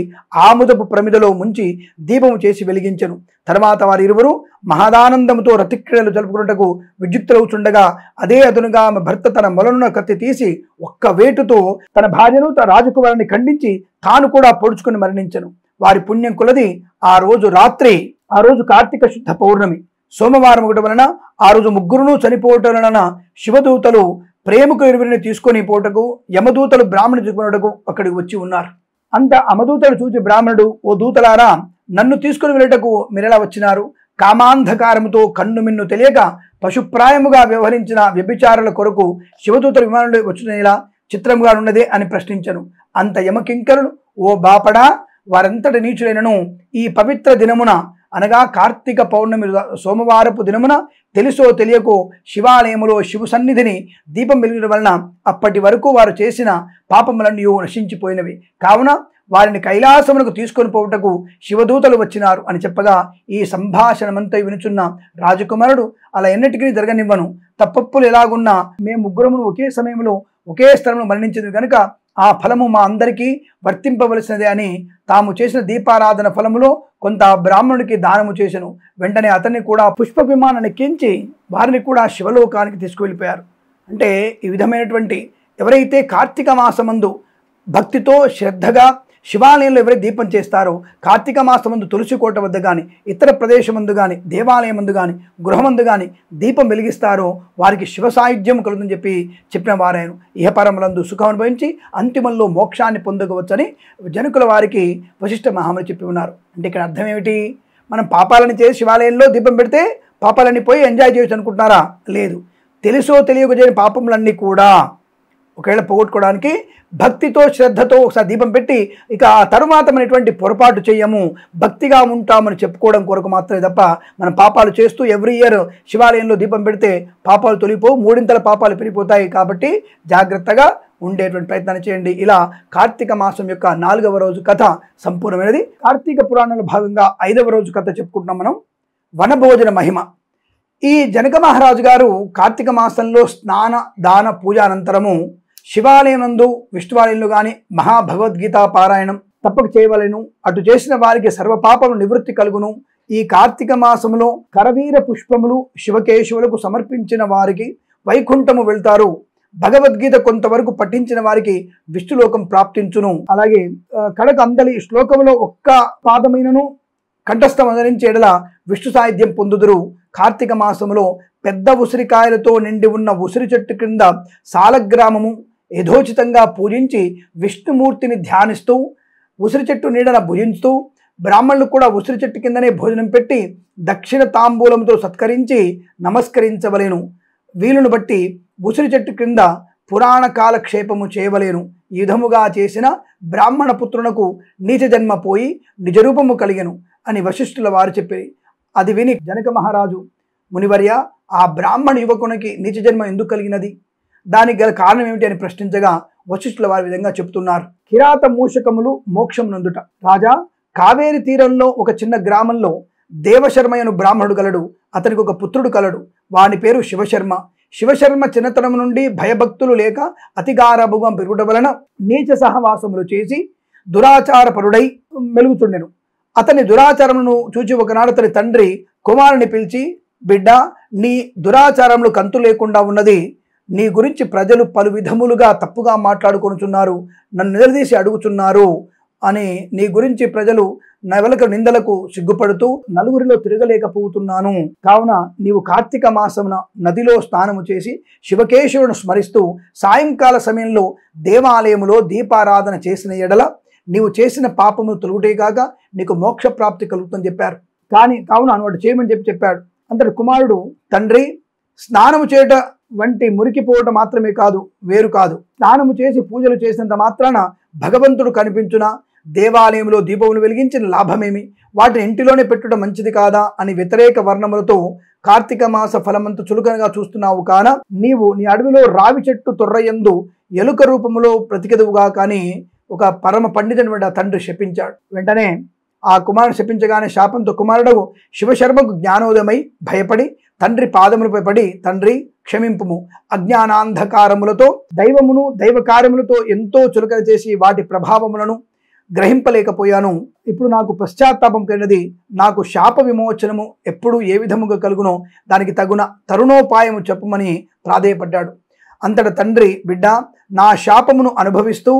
B: ఆముదపు ప్రమిదలో ముంచి దీపము చేసి వెలిగించెను. తర్వాత వారి ఇరువురు మహదానందముతో రతిక్రీడలు జరుపుకున్నటకు విద్యుక్తులవుచుండగా అదే అదునుగా ఆమె భర్త తన మొలనున్న కత్తి తీసి ఒక్క వేటుతో తన భార్యను తన రాజకుమారుని ఖండించి తాను కూడా పొడుచుకుని మరణించెను. వారి పుణ్యం కొలది ఆ రోజు కార్తీక శుద్ధ పౌర్ణమి సోమవారం ఒకటి వలన ఆ రోజు ముగ్గురును చనిపోవటం వలన శివదూతలు ప్రేమకు ఇరువురిని తీసుకొని పోటకు యమదూతలు బ్రాహ్మణుని తీసుకున్నటకు అక్కడికి వచ్చి ఉన్నారు. అంత అమదూతలు చూచి బ్రాహ్మణుడు, ఓ దూతలారా, నన్ను తీసుకుని వెళ్ళటకు మీరెలా వచ్చినారు? కామాంధకారముతో కన్ను మిన్ను తెలియక పశుప్రాయముగా వ్యవహరించిన వ్యభిచారుల కొరకు శివదూతల విమానంలో వచ్చిన చిత్రంగా ఉన్నదే అని ప్రశ్నించను. అంత యమకింకరులు, ఓ బాపడా, వారంతటి నీచులైనను ఈ పవిత్ర దినమున అనగా కార్తీక పౌర్ణమి సోమవారపు దినమున తెలుసో తెలియకో శివాలయములో శివ సన్నిధిని దీపం వెలిగడం వలన అప్పటి వరకు వారు చేసిన పాపములన్నీ నశించిపోయినవి. కావున వారిని కైలాసమునకు తీసుకొని పోవుటకు శివదూతలు వచ్చినారు అని చెప్పగా ఈ సంభాషణమంతా వినుచున్న రాజకుమారుడు, అలా ఎన్నటికీ జరగనివ్వను. తప్పప్పులు ఎలాగున్నా మేము ముగ్గురమును ఒకే సమయంలో ఒకే స్థలంలో మరణించింది కనుక ఆ ఫలము మా అందరికీ వర్తింపవలసినదే అని తాము చేసిన దీపారాధన ఫలములో కొంత బ్రాహ్మణుడికి దానము చేసెను. వెంటనే అతన్ని కూడా పుష్ప విమానాన్ని ఎక్కించి వారిని కూడా శివలోకానికి తీసుకువెళ్ళిపోయారు. అంటే ఈ విధమైనటువంటి ఎవరైతే కార్తీక మాసమందు భక్తితో శ్రద్ధగా శివాలయంలో ఎవరైతే దీపం చేస్తారో, కార్తీక మాసమందు తులసి కోట వద్ద కానీ ఇతర ప్రదేశమందు కానీ దేవాలయం మందు కానీ గృహమందు కానీ దీపం వెలిగిస్తారో వారికి శివ సాయుధ్యం కలుగుతుందని చెప్పిన వారాయను ఇహపరములందు సుఖం అనుభవించి అంతిమంలో మోక్షాన్ని పొందవచ్చని జనకుల వారికి వశిష్ఠ మహాముని చెప్పి ఉన్నారు. అంటే ఇక్కడ అర్థం ఏమిటి? మనం పాపాలని చేసి శివాలయంలో దీపం పెడితే పాపాలన్నీ పోయి ఎంజాయ్ చేయొచ్చు అనుకుంటున్నారా? లేదు. తెలుసో తెలియక చేయని పాపములన్నీ కూడా ఒకవేళ పోగొట్టుకోవడానికి భక్తితో శ్రద్ధతో ఒకసారి దీపం పెట్టి ఇక ఆ తరువాత మనటువంటి పొరపాటు చేయము, భక్తిగా ఉంటామని చెప్పుకోవడం కొరకు మాత్రమే తప్ప మనం పాపాలు చేస్తూ ఎవ్రీ ఇయర్ శివాలయంలో దీపం పెడితే పాపాలు తొలిపోవు, మూడింతల పాపాలు పెరిగిపోతాయి. కాబట్టి జాగ్రత్తగా ఉండేటువంటి ప్రయత్నాన్ని చేయండి. ఇలా కార్తీక మాసం యొక్క 4వ రోజు కథ సంపూర్ణమైనది. కార్తీక పురాణంలో భాగంగా 5వ రోజు కథ చెప్పుకుంటున్నాం మనం, వనభోజన మహిమ. ఈ జనక మహారాజు గారు కార్తీక మాసంలో స్నాన దాన పూజ అనంతరము శివాలయం నందు విష్ణువాలయంలో కానీ మహాభగవద్గీత పారాయణం తప్పక చేయవలెను. అటు చేసిన వారికి సర్వపాపము నివృత్తి కలుగును. ఈ కార్తీక మాసములో కరవీర పుష్పములు శివకేశవులకు సమర్పించిన వారికి వైకుంఠము వెళ్తారు. భగవద్గీత కొంతవరకు పఠించిన వారికి విష్ణులోకం ప్రాప్తించును. అలాగే కడక అందలి శ్లోకములో ఒక్క పాదమైనను కంఠస్థం అందరించి ఎడల విష్ణు సాహిత్యం పొందుదురు. కార్తీక మాసములో పెద్ద ఉసిరికాయలతో నిండి ఉన్న ఉసిరి చెట్టు కింద సాలగ్రామము యథోచితంగా పూజించి విష్ణుమూర్తిని ధ్యానిస్తూ ఉసిరి చెట్టు నీడన భుజిస్తూ బ్రాహ్మణులు కూడా ఉసిరి చెట్టు కిందనే భోజనం పెట్టి దక్షిణ తాంబూలంతో సత్కరించి నమస్కరించవలేను. వీలును బట్టి ఉసిరి చెట్టు క్రింద పురాణ కాలక్షేపము చేయవలేను. ఈ విధముగా చేసిన బ్రాహ్మణ పుత్రునకు నీచ జన్మ పోయి నిజరూపము కలిగెను అని వశిష్ఠుల వారు చెప్పి, అది విని జనక మహారాజు, మునివర్య, ఆ బ్రాహ్మణ యువకునికి నీచ జన్మ ఎందుకు కలిగినది, దానికి గల కారణం ఏమిటి అని ప్రశ్నించగా వశిష్ఠుల వారి విధంగా చెప్తున్నారు. కిరాత మూషకములు మోక్షం నందుట. రాజా, కావేరి తీరంలో ఒక చిన్న గ్రామంలో దేవశర్మయను బ్రాహ్మణుడు గలడు. అతనికి ఒక పుత్రుడు కలడు. వాని పేరు శివశర్మ. శివశర్మ చిన్నతనం నుండి భయభక్తులు లేక అతిగారభుగా పెరుగుట వలన నీచ సహవాసములు చేసి దురాచారపరుడై మెలుగుతుండెను. అతని దురాచారమును చూచి ఒకనాడు అతని తండ్రి కుమారుని పిలిచి, బిడ్డ, నీ దురాచారములు కంతు లేకుండా ఉన్నది. నీ గురించి ప్రజలు పలు విధములుగా తప్పుగా మాట్లాడుకొనుచున్నారు, నన్ను నిలదీసి అడుగుచున్నారు అని నీ గురించి ప్రజలు నవలకు నిందలకు సిగ్గుపడుతూ నలుగురిలో తిరగలేకపోతున్నాను. కావున నీవు కార్తీక మాసమున నదిలో స్నానము చేసి శివకేశవులను స్మరిస్తూ సాయంకాల సమయంలో దేవాలయములో దీపారాధన చేసిన ఎడల నీవు చేసిన పాపము తొలుగుటే కాక నీకు మోక్ష ప్రాప్తి కలుగుతుందని చెప్పారు. కావున అనువాడు చేయమని చెప్పాడు. అంతటి కుమారుడు, తండ్రి, స్నానము చేయట వంటి మురికిపోవటం మాత్రమే కాదు, వేరు కాదు. స్నానము చేసి పూజలు చేసినంత మాత్రాన భగవంతుడు కనిపించునా, దేవాలయంలో దీపములు వెలిగించిన లాభమేమి, వాటిని ఇంటిలోనే పెట్టుట మంచిది కాదా అని వ్యతిరేక వర్ణములతో కార్తీక మాస ఫలమంత చులుకనగా చూస్తున్నావు కాన నీవు నీ అడవిలో రావి చెట్టు తొర్రయందు ఎలుక రూపములో బ్రతికెదువుగా కానీ ఒక పరమ పండితుని తండ్రి శపించాడు. వెంటనే ఆ కుమారుడు శపించగానే శాపంతో కుమారుడు శివశర్మకు జ్ఞానోదయమై భయపడి తండ్రి పాదములపై పడి, తండ్రి క్షమింపుము, అజ్ఞానాంధకారములతో దైవమును దైవ కార్యములతో ఎంతో చులకన చేసి వాటి ప్రభావములను గ్రహింపలేకపోయాను. ఇప్పుడు నాకు పశ్చాత్తాపం కలిగినది. నాకు శాప విమోచనము ఎప్పుడు ఏ విధముగా కలుగునో దానికి తగున తరుణోపాయము చెప్పమని ప్రాధేయపడ్డాడు. అంతట తండ్రి, బిడ్డ, నా శాపమును అనుభవిస్తూ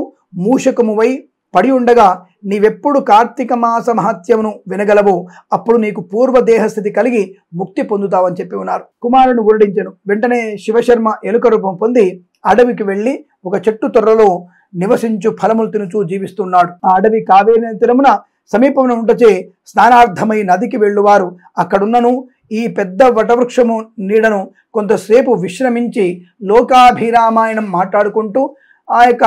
B: మూషకమువై పడి ఉండగా నీవెప్పుడు కార్తీక మాస మహత్యమును వినగలవో అప్పుడు నీకు పూర్వ దేహస్థితి కలిగి ముక్తి పొందుతావని చెప్పి ఉన్నారు. కుమారుని ఊరడించెను. వెంటనే శివశర్మ ఎలుక రూపం పొంది అడవికి వెళ్ళి ఒక చెట్టు తొర్రలో నివసించు ఫలములు తినుచూ జీవిస్తున్నాడు. ఆ అడవి కావేరి తీరమున సమీపమున ఉంటచే స్నానార్థమై నదికి వెళ్ళువారు అక్కడున్నను ఈ పెద్ద వటవృక్షము నీడను కొంతసేపు విశ్రమించి లోకాభిరామాయణం మాట్లాడుకుంటూ ఆ యొక్క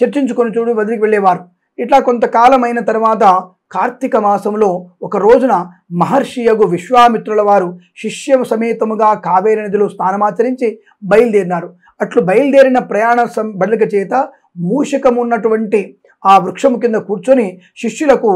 B: చర్చించుకొని వదిలికి వెళ్ళేవారు. ఇట్లా కొంతకాలమైన తర్వాత కార్తీక మాసంలో ఒక రోజున మహర్షియగు విశ్వామిత్రుల వారు శిష్య సమేతముగా కావేరి నదిలో స్నానమాచరించి బయలుదేరినారు. అట్లు బయలుదేరిన ప్రయాణ బడలిక చేత మూషకమున్నటువంటి ఆ వృక్షము కింద కూర్చొని శిష్యులకు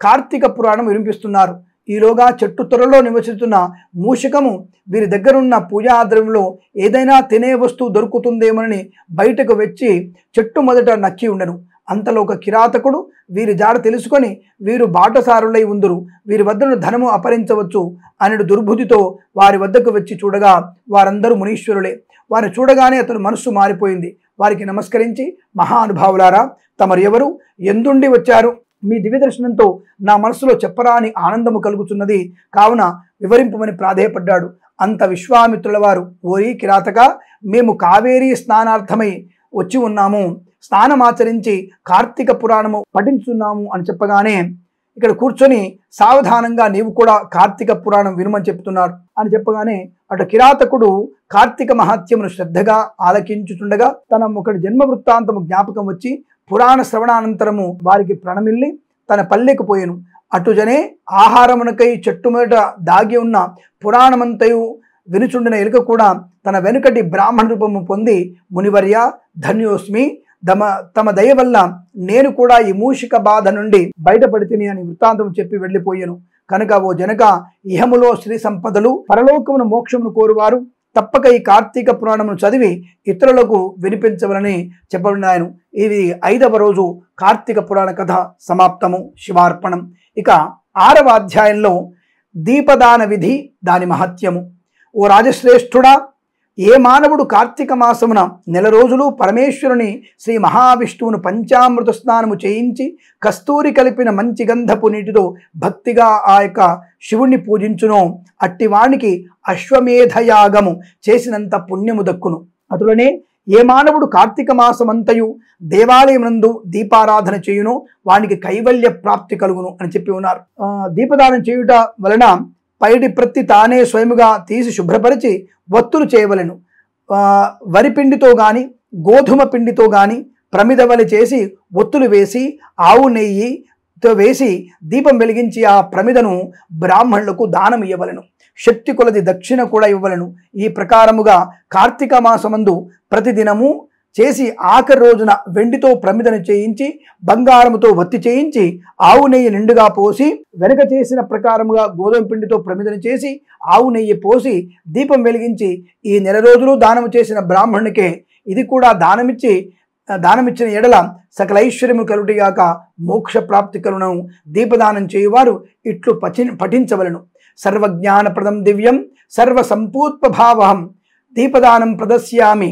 B: కార్తీక పురాణం వినిపిస్తున్నారు. ఈలోగా చెట్టు త్వరలో నివసిస్తున్న మూషకము వీరి దగ్గరున్న పూజాద్రవ్యంలో ఏదైనా తినే వస్తువు దొరుకుతుందేమోనని బయటకు వచ్చి చెట్టు మొదట నక్కి ఉండెను. అంతలో ఒక కిరాతకుడు వీరి జాడ తెలుసుకొని వీరు బాటసారులై ఉందురు, వీరి వద్దను ధనము అపహరించవచ్చు అనడు దుర్బుద్ధితో వారి వద్దకు వచ్చి చూడగా వారందరూ మునీశ్వరులే. వారిని చూడగానే అతను మనస్సు మారిపోయింది. వారికి నమస్కరించి, మహానుభావులారా, తమరు ఎవరు, ఎందుండి వచ్చారు? మీ దివ్య దర్శనంతో నా మనసులో చెప్పరాని ఆనందము కలుగుతున్నది, కావున వివరింపమని ప్రాధేయపడ్డాడు. అంత విశ్వామిత్రుల వారు, ఓరి కిరాతక, మేము కావేరీ స్నానార్థమై వచ్చి ఉన్నాము, స్నానమాచరించి కార్తీక పురాణము పఠించున్నాము అని చెప్పగానే ఇక్కడ కూర్చొని సావధానంగా నీవు కూడా కార్తీక పురాణం వినుమని చెప్తున్నాడు అని చెప్పగానే అటు కిరాతకుడు కార్తీక మహాత్యమును శ్రద్ధగా ఆలకించుచుండగా తన ఒకటి జన్మ వృత్తాంతము జ్ఞాపకం వచ్చి పురాణ శ్రవణానంతరము వారికి ప్రణమిల్లి తన పల్లెకు పోయెను. అటుజనే ఆహారమునకై చెట్టు మీద దాగి ఉన్న పురాణమంతయు వినుచుండిన ఎలుక కూడా తన వెనుకటి బ్రాహ్మణ రూపము పొంది, మునివర్య, ధన్యోస్మి, తమ దయ వల్ల నేను కూడా ఈ మూషిక బాధ నుండి బయటపడి తిని అని వృత్తాంతం చెప్పి వెళ్ళిపోయాను. కనుక ఓ జనక, ఇహములో శ్రీ సంపదలు, పరలోకమును మోక్షమును కోరువారు తప్పక ఈ కార్తీక పురాణమును చదివి ఇతరులకు వినిపించవలని చెప్పబడినాయను. ఇది 5వ రోజు కార్తీక పురాణ కథ సమాప్తము. శివార్పణం. ఇక 6వ అధ్యాయంలో దీపదాన విధి, దాని మహత్యము. ఓ రాజశ్రేష్ఠుడా, ఏ మానవుడు కార్తీక మాసమున 4 రోజులు పరమేశ్వరుని శ్రీ మహావిష్ణువును పంచామృత స్నానము చేయించి కస్తూరి కలిపిన మంచి గంధపు నీటితో భక్తిగా ఆ యొక్క శివుణ్ణి పూజించునో అట్టివానికి అశ్వమేధయాగము చేసినంత పుణ్యము దక్కును. అటులనే ఏ మానవుడు కార్తీక మాసమంతయు దేవాలయమునందు దీపారాధన చేయునో వానికి కైవల్య ప్రాప్తి కలుగును అని చెప్పి ఉన్నారు. దీపదానం చేయుట వలన పైడి ప్రత్తి తానే స్వయముగా తీసి శుభ్రపరిచి వత్తులు చేయవలెను. వరిపిండితో గాని గోధుమ పిండితో గాని ప్రమిదవలి చేసి ఒత్తులు వేసి ఆవు నెయ్యితో వేసి దీపం వెలిగించి ఆ ప్రమిదను బ్రాహ్మణులకు దానం ఇవ్వవలెను. శక్తి కొలది దక్షిణ కూడా ఇవ్వవలెను. ఈ ప్రకారముగా కార్తీక మాసమందు ప్రతిదినము చేసి ఆఖరి రోజున వెండితో ప్రమిదను చేయించి బంగారముతో వత్తి చేయించి ఆవు నెయ్యి నిండుగా పోసి వెనక చేసిన ప్రకారముగా గోధుమ పిండితో ప్రమిదను చేసి ఆవు నెయ్యి పోసి దీపం వెలిగించి ఈ 4 రోజులు దానము చేసిన బ్రాహ్మణునికే ఇది కూడా దానమిచ్చిన ఎడల సకల ఐశ్వర్యము కలుగుగాక మోక్ష ప్రాప్తి కలుగును. దీపదానం చేయువారు ఇట్లు పఠించవలను. సర్వజ్ఞానప్రదం దివ్యం సర్వ సంపూత్పభావహం దీపదానం ప్రదస్యామి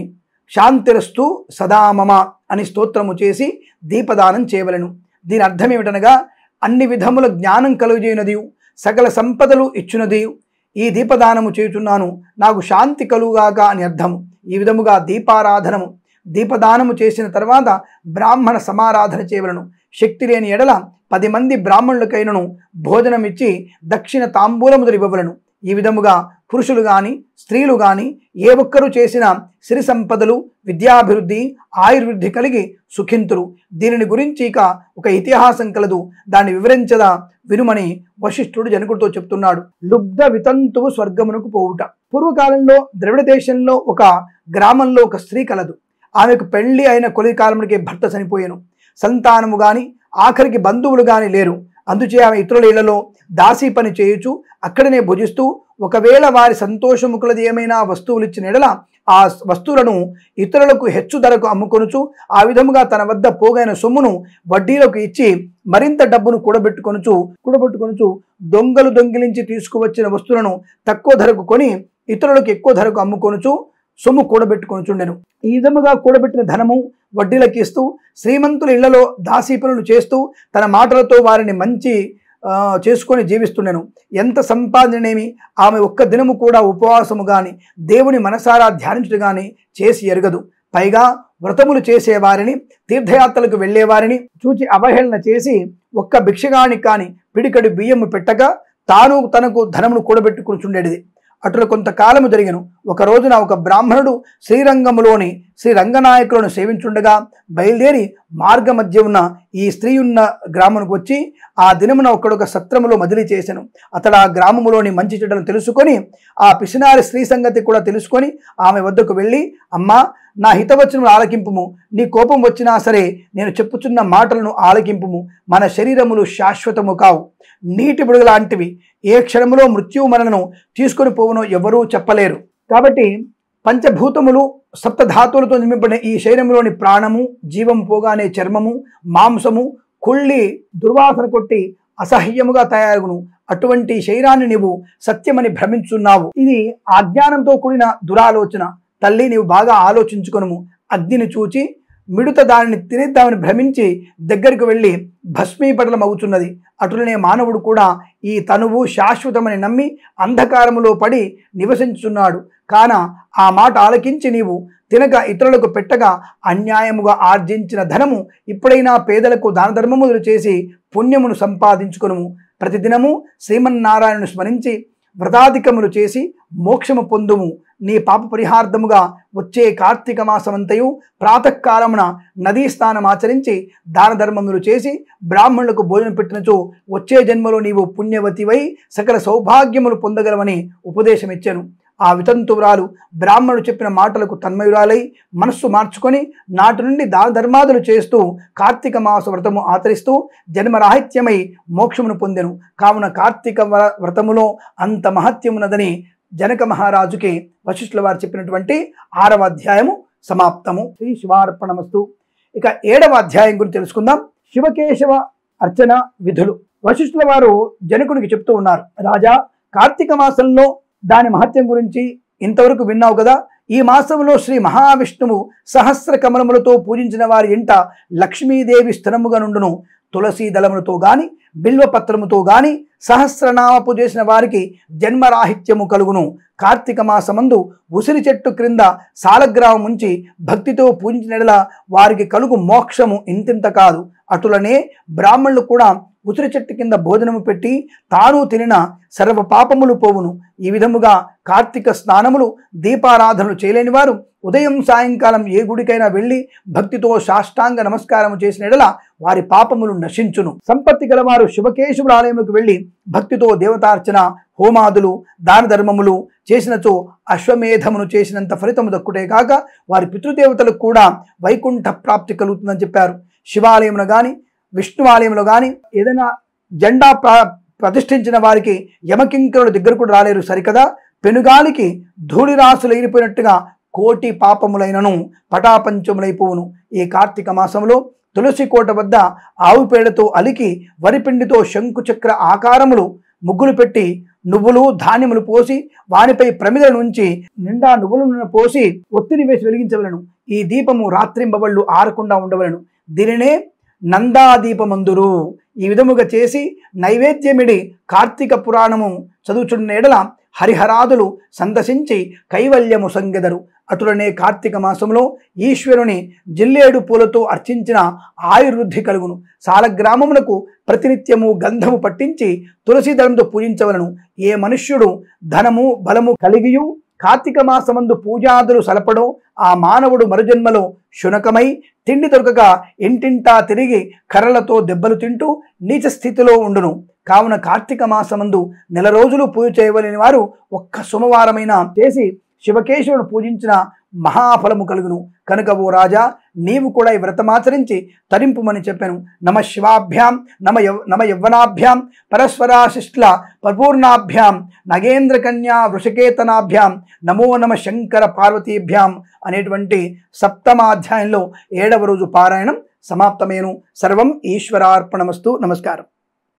B: శాంతిరస్తు సదా మమ అని స్తోత్రము చేసి దీపదానం చేయవలెను. దీని అర్థం ఏమిటనగా అన్ని విధముల జ్ఞానం కలుగజేయునది, సకల సంపదలు ఇచ్చునది ఈ దీపదానము చేయుచున్నాను, నాకు శాంతి కలుగాక అని అర్థము. ఈ విధముగా దీపారాధనము దీపదానము చేసిన తర్వాత బ్రాహ్మణ సమారాధన చేయవలను. శక్తి లేని ఎడల 10 మంది బ్రాహ్మణులకైనను భోజనం ఇచ్చి దక్షిణ తాంబూలములు ఇవ్వవలను. ఈ విధముగా పురుషులు కానీ స్త్రీలు కానీ ఏ ఒక్కరూ చేసిన సిరి సంపదలు, విద్యాభివృద్ధి, ఆయుర్వృద్ధి కలిగి సుఖింతురు. దీనిని గురించి ఇక ఒక ఇతిహాసం కలదు, దాన్ని వివరించదా వినుమని వశిష్ఠుడు జనకుడితో చెప్తున్నాడు. లుబ్ధ వితంతువు స్వర్గమునకు పోవుట. పూర్వకాలంలో ద్రవిడ దేశంలో ఒక గ్రామంలో ఒక స్త్రీ కలదు. ఆమెకు పెళ్లి అయిన కొలి కాలమునికి భర్త చనిపోయాను. సంతానము గాని ఆఖరికి బంధువులు గాని లేరు. అందుచే ఆమె ఇతరుల ఇళ్లలో దాసీ పని చేయుచు అక్కడనే భుజిస్తూ ఒకవేళ వారి సంతోషము కొలది ఏమైనా వస్తువులు ఇచ్చిన ఎడల ఆ వస్తువులను ఇతరులకు హెచ్చు ధరకు అమ్ముకొనుచు ఆ విధముగా తన వద్ద పోగైన సొమ్మును వడ్డీలకు ఇచ్చి మరింత డబ్బును కూడబెట్టుకొనుచు దొంగలు దొంగిలించి తీసుకువచ్చిన వస్తువులను తక్కువ ధరకు కొని ఇతరులకు ఎక్కువ ధరకు అమ్ముకొనుచు సొమ్ము కూడబెట్టుకొనుచుండెను. ఈ విధముగా కూడబెట్టిన ధనము వడ్డీలకు ఇస్తూ శ్రీమంతుల ఇళ్లలో దాసీ పనులు చేస్తూ తన మాటలతో వారిని మంచి చేసుకొని జీవిస్తుండెను. ఎంత సంపాదనేమి ఆమె ఒక్క దినము కూడా ఉపవాసము గాని దేవుని మనసారా ధ్యానించడం గాని చేసి ఎరగదు. పైగా వ్రతములు చేసేవారిని, తీర్థయాత్రలకు వెళ్ళేవారిని చూచి అవహేళన చేసి ఒక్క భిక్షగానికి కానీ పిడికడి బియ్యము పెట్టక తాను తనకు ధనమును కూడబెట్టుకునిచుండేది. అటులో కొంతకాలము జరిగెను. ఒక రోజున ఒక బ్రాహ్మణుడు శ్రీరంగములోని శ్రీ రంగనాయకులను సేవించుండగా బయలుదేరి మార్గ మధ్య ఉన్న ఈ స్త్రీ ఉన్న గ్రామమునకు వచ్చి ఆ దినమున ఒక్కడొక సత్రములో మదిలి చేసెను. అతడు ఆ గ్రామములోని మంచి చెడ్డలను తెలుసుకొని ఆ పిసినారి స్త్రీ సంగతి కూడా తెలుసుకొని ఆమె వద్దకు వెళ్ళి, అమ్మా, నా హితవచనములు ఆలకింపుము, నీ కోపం వచ్చినా సరే నేను చెప్పుచున్న మాటలను ఆలకింపుము. మన శరీరములు శాశ్వతము కావు, నీటి బుడగ లాంటివి. ఏ క్షణములో మృత్యువు మనలను తీసుకొని పోవునో ఎవరూ చెప్పలేరు. కాబట్టి పంచభూతములు సప్తధాతువులతో నింపబడిన ఈ శరీరంలోని ప్రాణము, జీవం పోగానే చర్మము, మాంసము కుళ్ళి దుర్వాసన కొట్టి అసహ్యముగా తయారుగును. అటువంటి శరీరాన్ని నీవు సత్యమని భ్రమించున్నావు. ఇది అజ్ఞానంతో కూడిన దురాలోచన. తల్లి, నీవు బాగా ఆలోచించుకొనుము. అగ్నిని చూచి మిడుత దానిని తినేద్దామని భ్రమించి దగ్గరికి వెళ్ళి భస్మీపటలం అవుతున్నది. అటులనే మానవుడు కూడా ఈ తనువు శాశ్వతమని నమ్మి అంధకారములో పడి నివసించున్నాడు. కాన ఆ మాట ఆలకించి నీవు తినక ఇతరులకు పెట్టగా అన్యాయముగా ఆర్జించిన ధనము ఇప్పుడైనా పేదలకు దాన ధర్మములు చేసి పుణ్యమును సంపాదించుకొనుము. ప్రతిదినము శ్రీమన్నారాయణను స్మరించి వ్రతాధికములు చేసి మోక్షము పొందుము. నీ పాప పరిహార్థముగా వచ్చే కార్తీక మాసమంతయు ప్రాతకాలమున నదీ స్నానం ఆచరించి దాన ధర్మములు చేసి బ్రాహ్మణులకు భోజనం పెట్టినచో వచ్చే జన్మలో నీవు పుణ్యవతివై సకల సౌభాగ్యములు పొందగలవని ఉపదేశమిచ్చాను. ఆ వితంతువురాలు బ్రాహ్మణుడు చెప్పిన మాటలకు తన్మయురాలై మనస్సు మార్చుకొని నాటి నుండి దాన ధర్మాదులు చేస్తూ కార్తీక మాస వ్రతము ఆచరిస్తూ జన్మరాహిత్యమై మోక్షమును పొందెను. కావున కార్తీక వ్రతములో అంత మహత్యమున్నదని జనక మహారాజుకి వశిష్ఠుల వారు చెప్పినటువంటి 6వ అధ్యాయము సమాప్తము. శ్రీ శివార్పణమస్తు. ఇక 7వ అధ్యాయం గురించి తెలుసుకుందాం. శివకేశవ అర్చన విధులు. వశిష్ఠుల వారు జనకుడికి చెప్తూ ఉన్నారు, రాజా, కార్తీక మాసంలో దాని మహత్యం గురించి ఇంతవరకు విన్నావు కదా. ఈ మాసంలో శ్రీ మహావిష్ణువు సహస్ర కమలములతో పూజించిన వారి ఇంట లక్ష్మీదేవి స్థిరముగా నుండును. తులసీ దళములతో గాని బిల్వపత్రముతో గాని సహస్రనామపు చేసిన వారికి జన్మరాహిత్యము కలుగును. కార్తీక మాసమందు ఉసిరి చెట్టు క్రింద సాలగ్రామం ఉంచి భక్తితో పూజించిన వారికి కలుగు మోక్షము ఇంతింత కాదు. అటులనే బ్రాహ్మణులు కూడా ఉసిరి చెట్టు కింద భోజనము పెట్టి తాను తినిన సర్వ పాపములు పోవును. ఈ విధముగా కార్తీక స్నానములు, దీపారాధనలు చేయలేని వారు ఉదయం సాయంకాలం ఏ గుడికైనా వెళ్ళి భక్తితో సాష్టాంగ నమస్కారము చేసిన ఎడల వారి పాపములు నశించును. సంపత్తి గలవారు శివకేశవుల ఆలయములకు వెళ్ళి భక్తితో దేవతార్చన, హోమాదులు, దాన ధర్మములు చేసినచో అశ్వమేధమును చేసినంత ఫలితము దక్కుటే కాక వారి పితృదేవతలకు కూడా వైకుంఠ ప్రాప్తి కలుగుతుందని చెప్పారు. శివాలయమును గాని విష్ణు ఆలయంలో కానీ ఏదైనా జెండా ప్రతిష్ఠించిన వారికి యమకింకరుల దగ్గర కూడా రాలేరు సరికదా. పెనుగాలికి ధూళిరాసులు ఎగిరిపోయినట్టుగా కోటి పాపములైనను పటాపంచములైపోవును. ఈ కార్తీక మాసంలో తులసి కోట వద్ద ఆవు పేడతో అలికి వరిపిండితో శంకుచక్ర ఆకారములు ముగ్గులు పెట్టి నువ్వులు ధాన్యములు పోసి వానిపై ప్రమిదల నుంచి నిండా నువ్వుల నూనె పోసి ఒత్తిడి వేసి వెలిగించవలను. ఈ దీపము రాత్రింబవళ్ళు ఆరకుండా ఉండవలను. దీనినే నందాదీపమందురు. ఈ విధముగా చేసి నైవేద్యమిడి కార్తీక పురాణము చదువుచున్న ఎడల హరిహరాదులు సందర్శించి కైవల్యము సంగెదరు. అటులనే కార్తీక మాసంలో ఈశ్వరుని జిల్లేడు పూలతో అర్చించిన ఆయుర్వృద్ధి కలుగును. సాలగ్రామములకు ప్రతినిత్యము గంధము పట్టించి తులసి దళంతో పూజించవలను. ఏ మనుష్యుడు ధనము బలము కలిగియు కార్తీక మాసమందు పూజాదులు సలపడో ఆ మానవుడు మరుజన్మలో శునకమై తిండి దొరకక ఇంటింటా తిరిగి కర్రలతో దెబ్బలు తింటూ నీచ స్థితిలో ఉండును. కావున కార్తీక మాసమందు 1 రోజులు పూజ చేయవలని వారు ఒక్క సోమవారమైనా చేసి శివకేశవుని పూజించిన మహాఫలము కలుగును. కనుక ఓ రాజా, నీవు కూడా ఈ వ్రతమాచరించి తరింపుమని చెప్పాను. నమ శివాభ్యాం నమ యవ్వనాభ్యాం పరస్పరాశిష్ల పరిపూర్ణాభ్యాం నగేంద్ర కన్యా వృషకేతనాభ్యాం నమో నమ శంకర పార్వతీభ్యాం అనేటువంటి 7వ అధ్యాయంలో 7వ రోజు పారాయణం సమాప్తమేను. సర్వం ఈశ్వరార్పణమస్తు. నమస్కారం.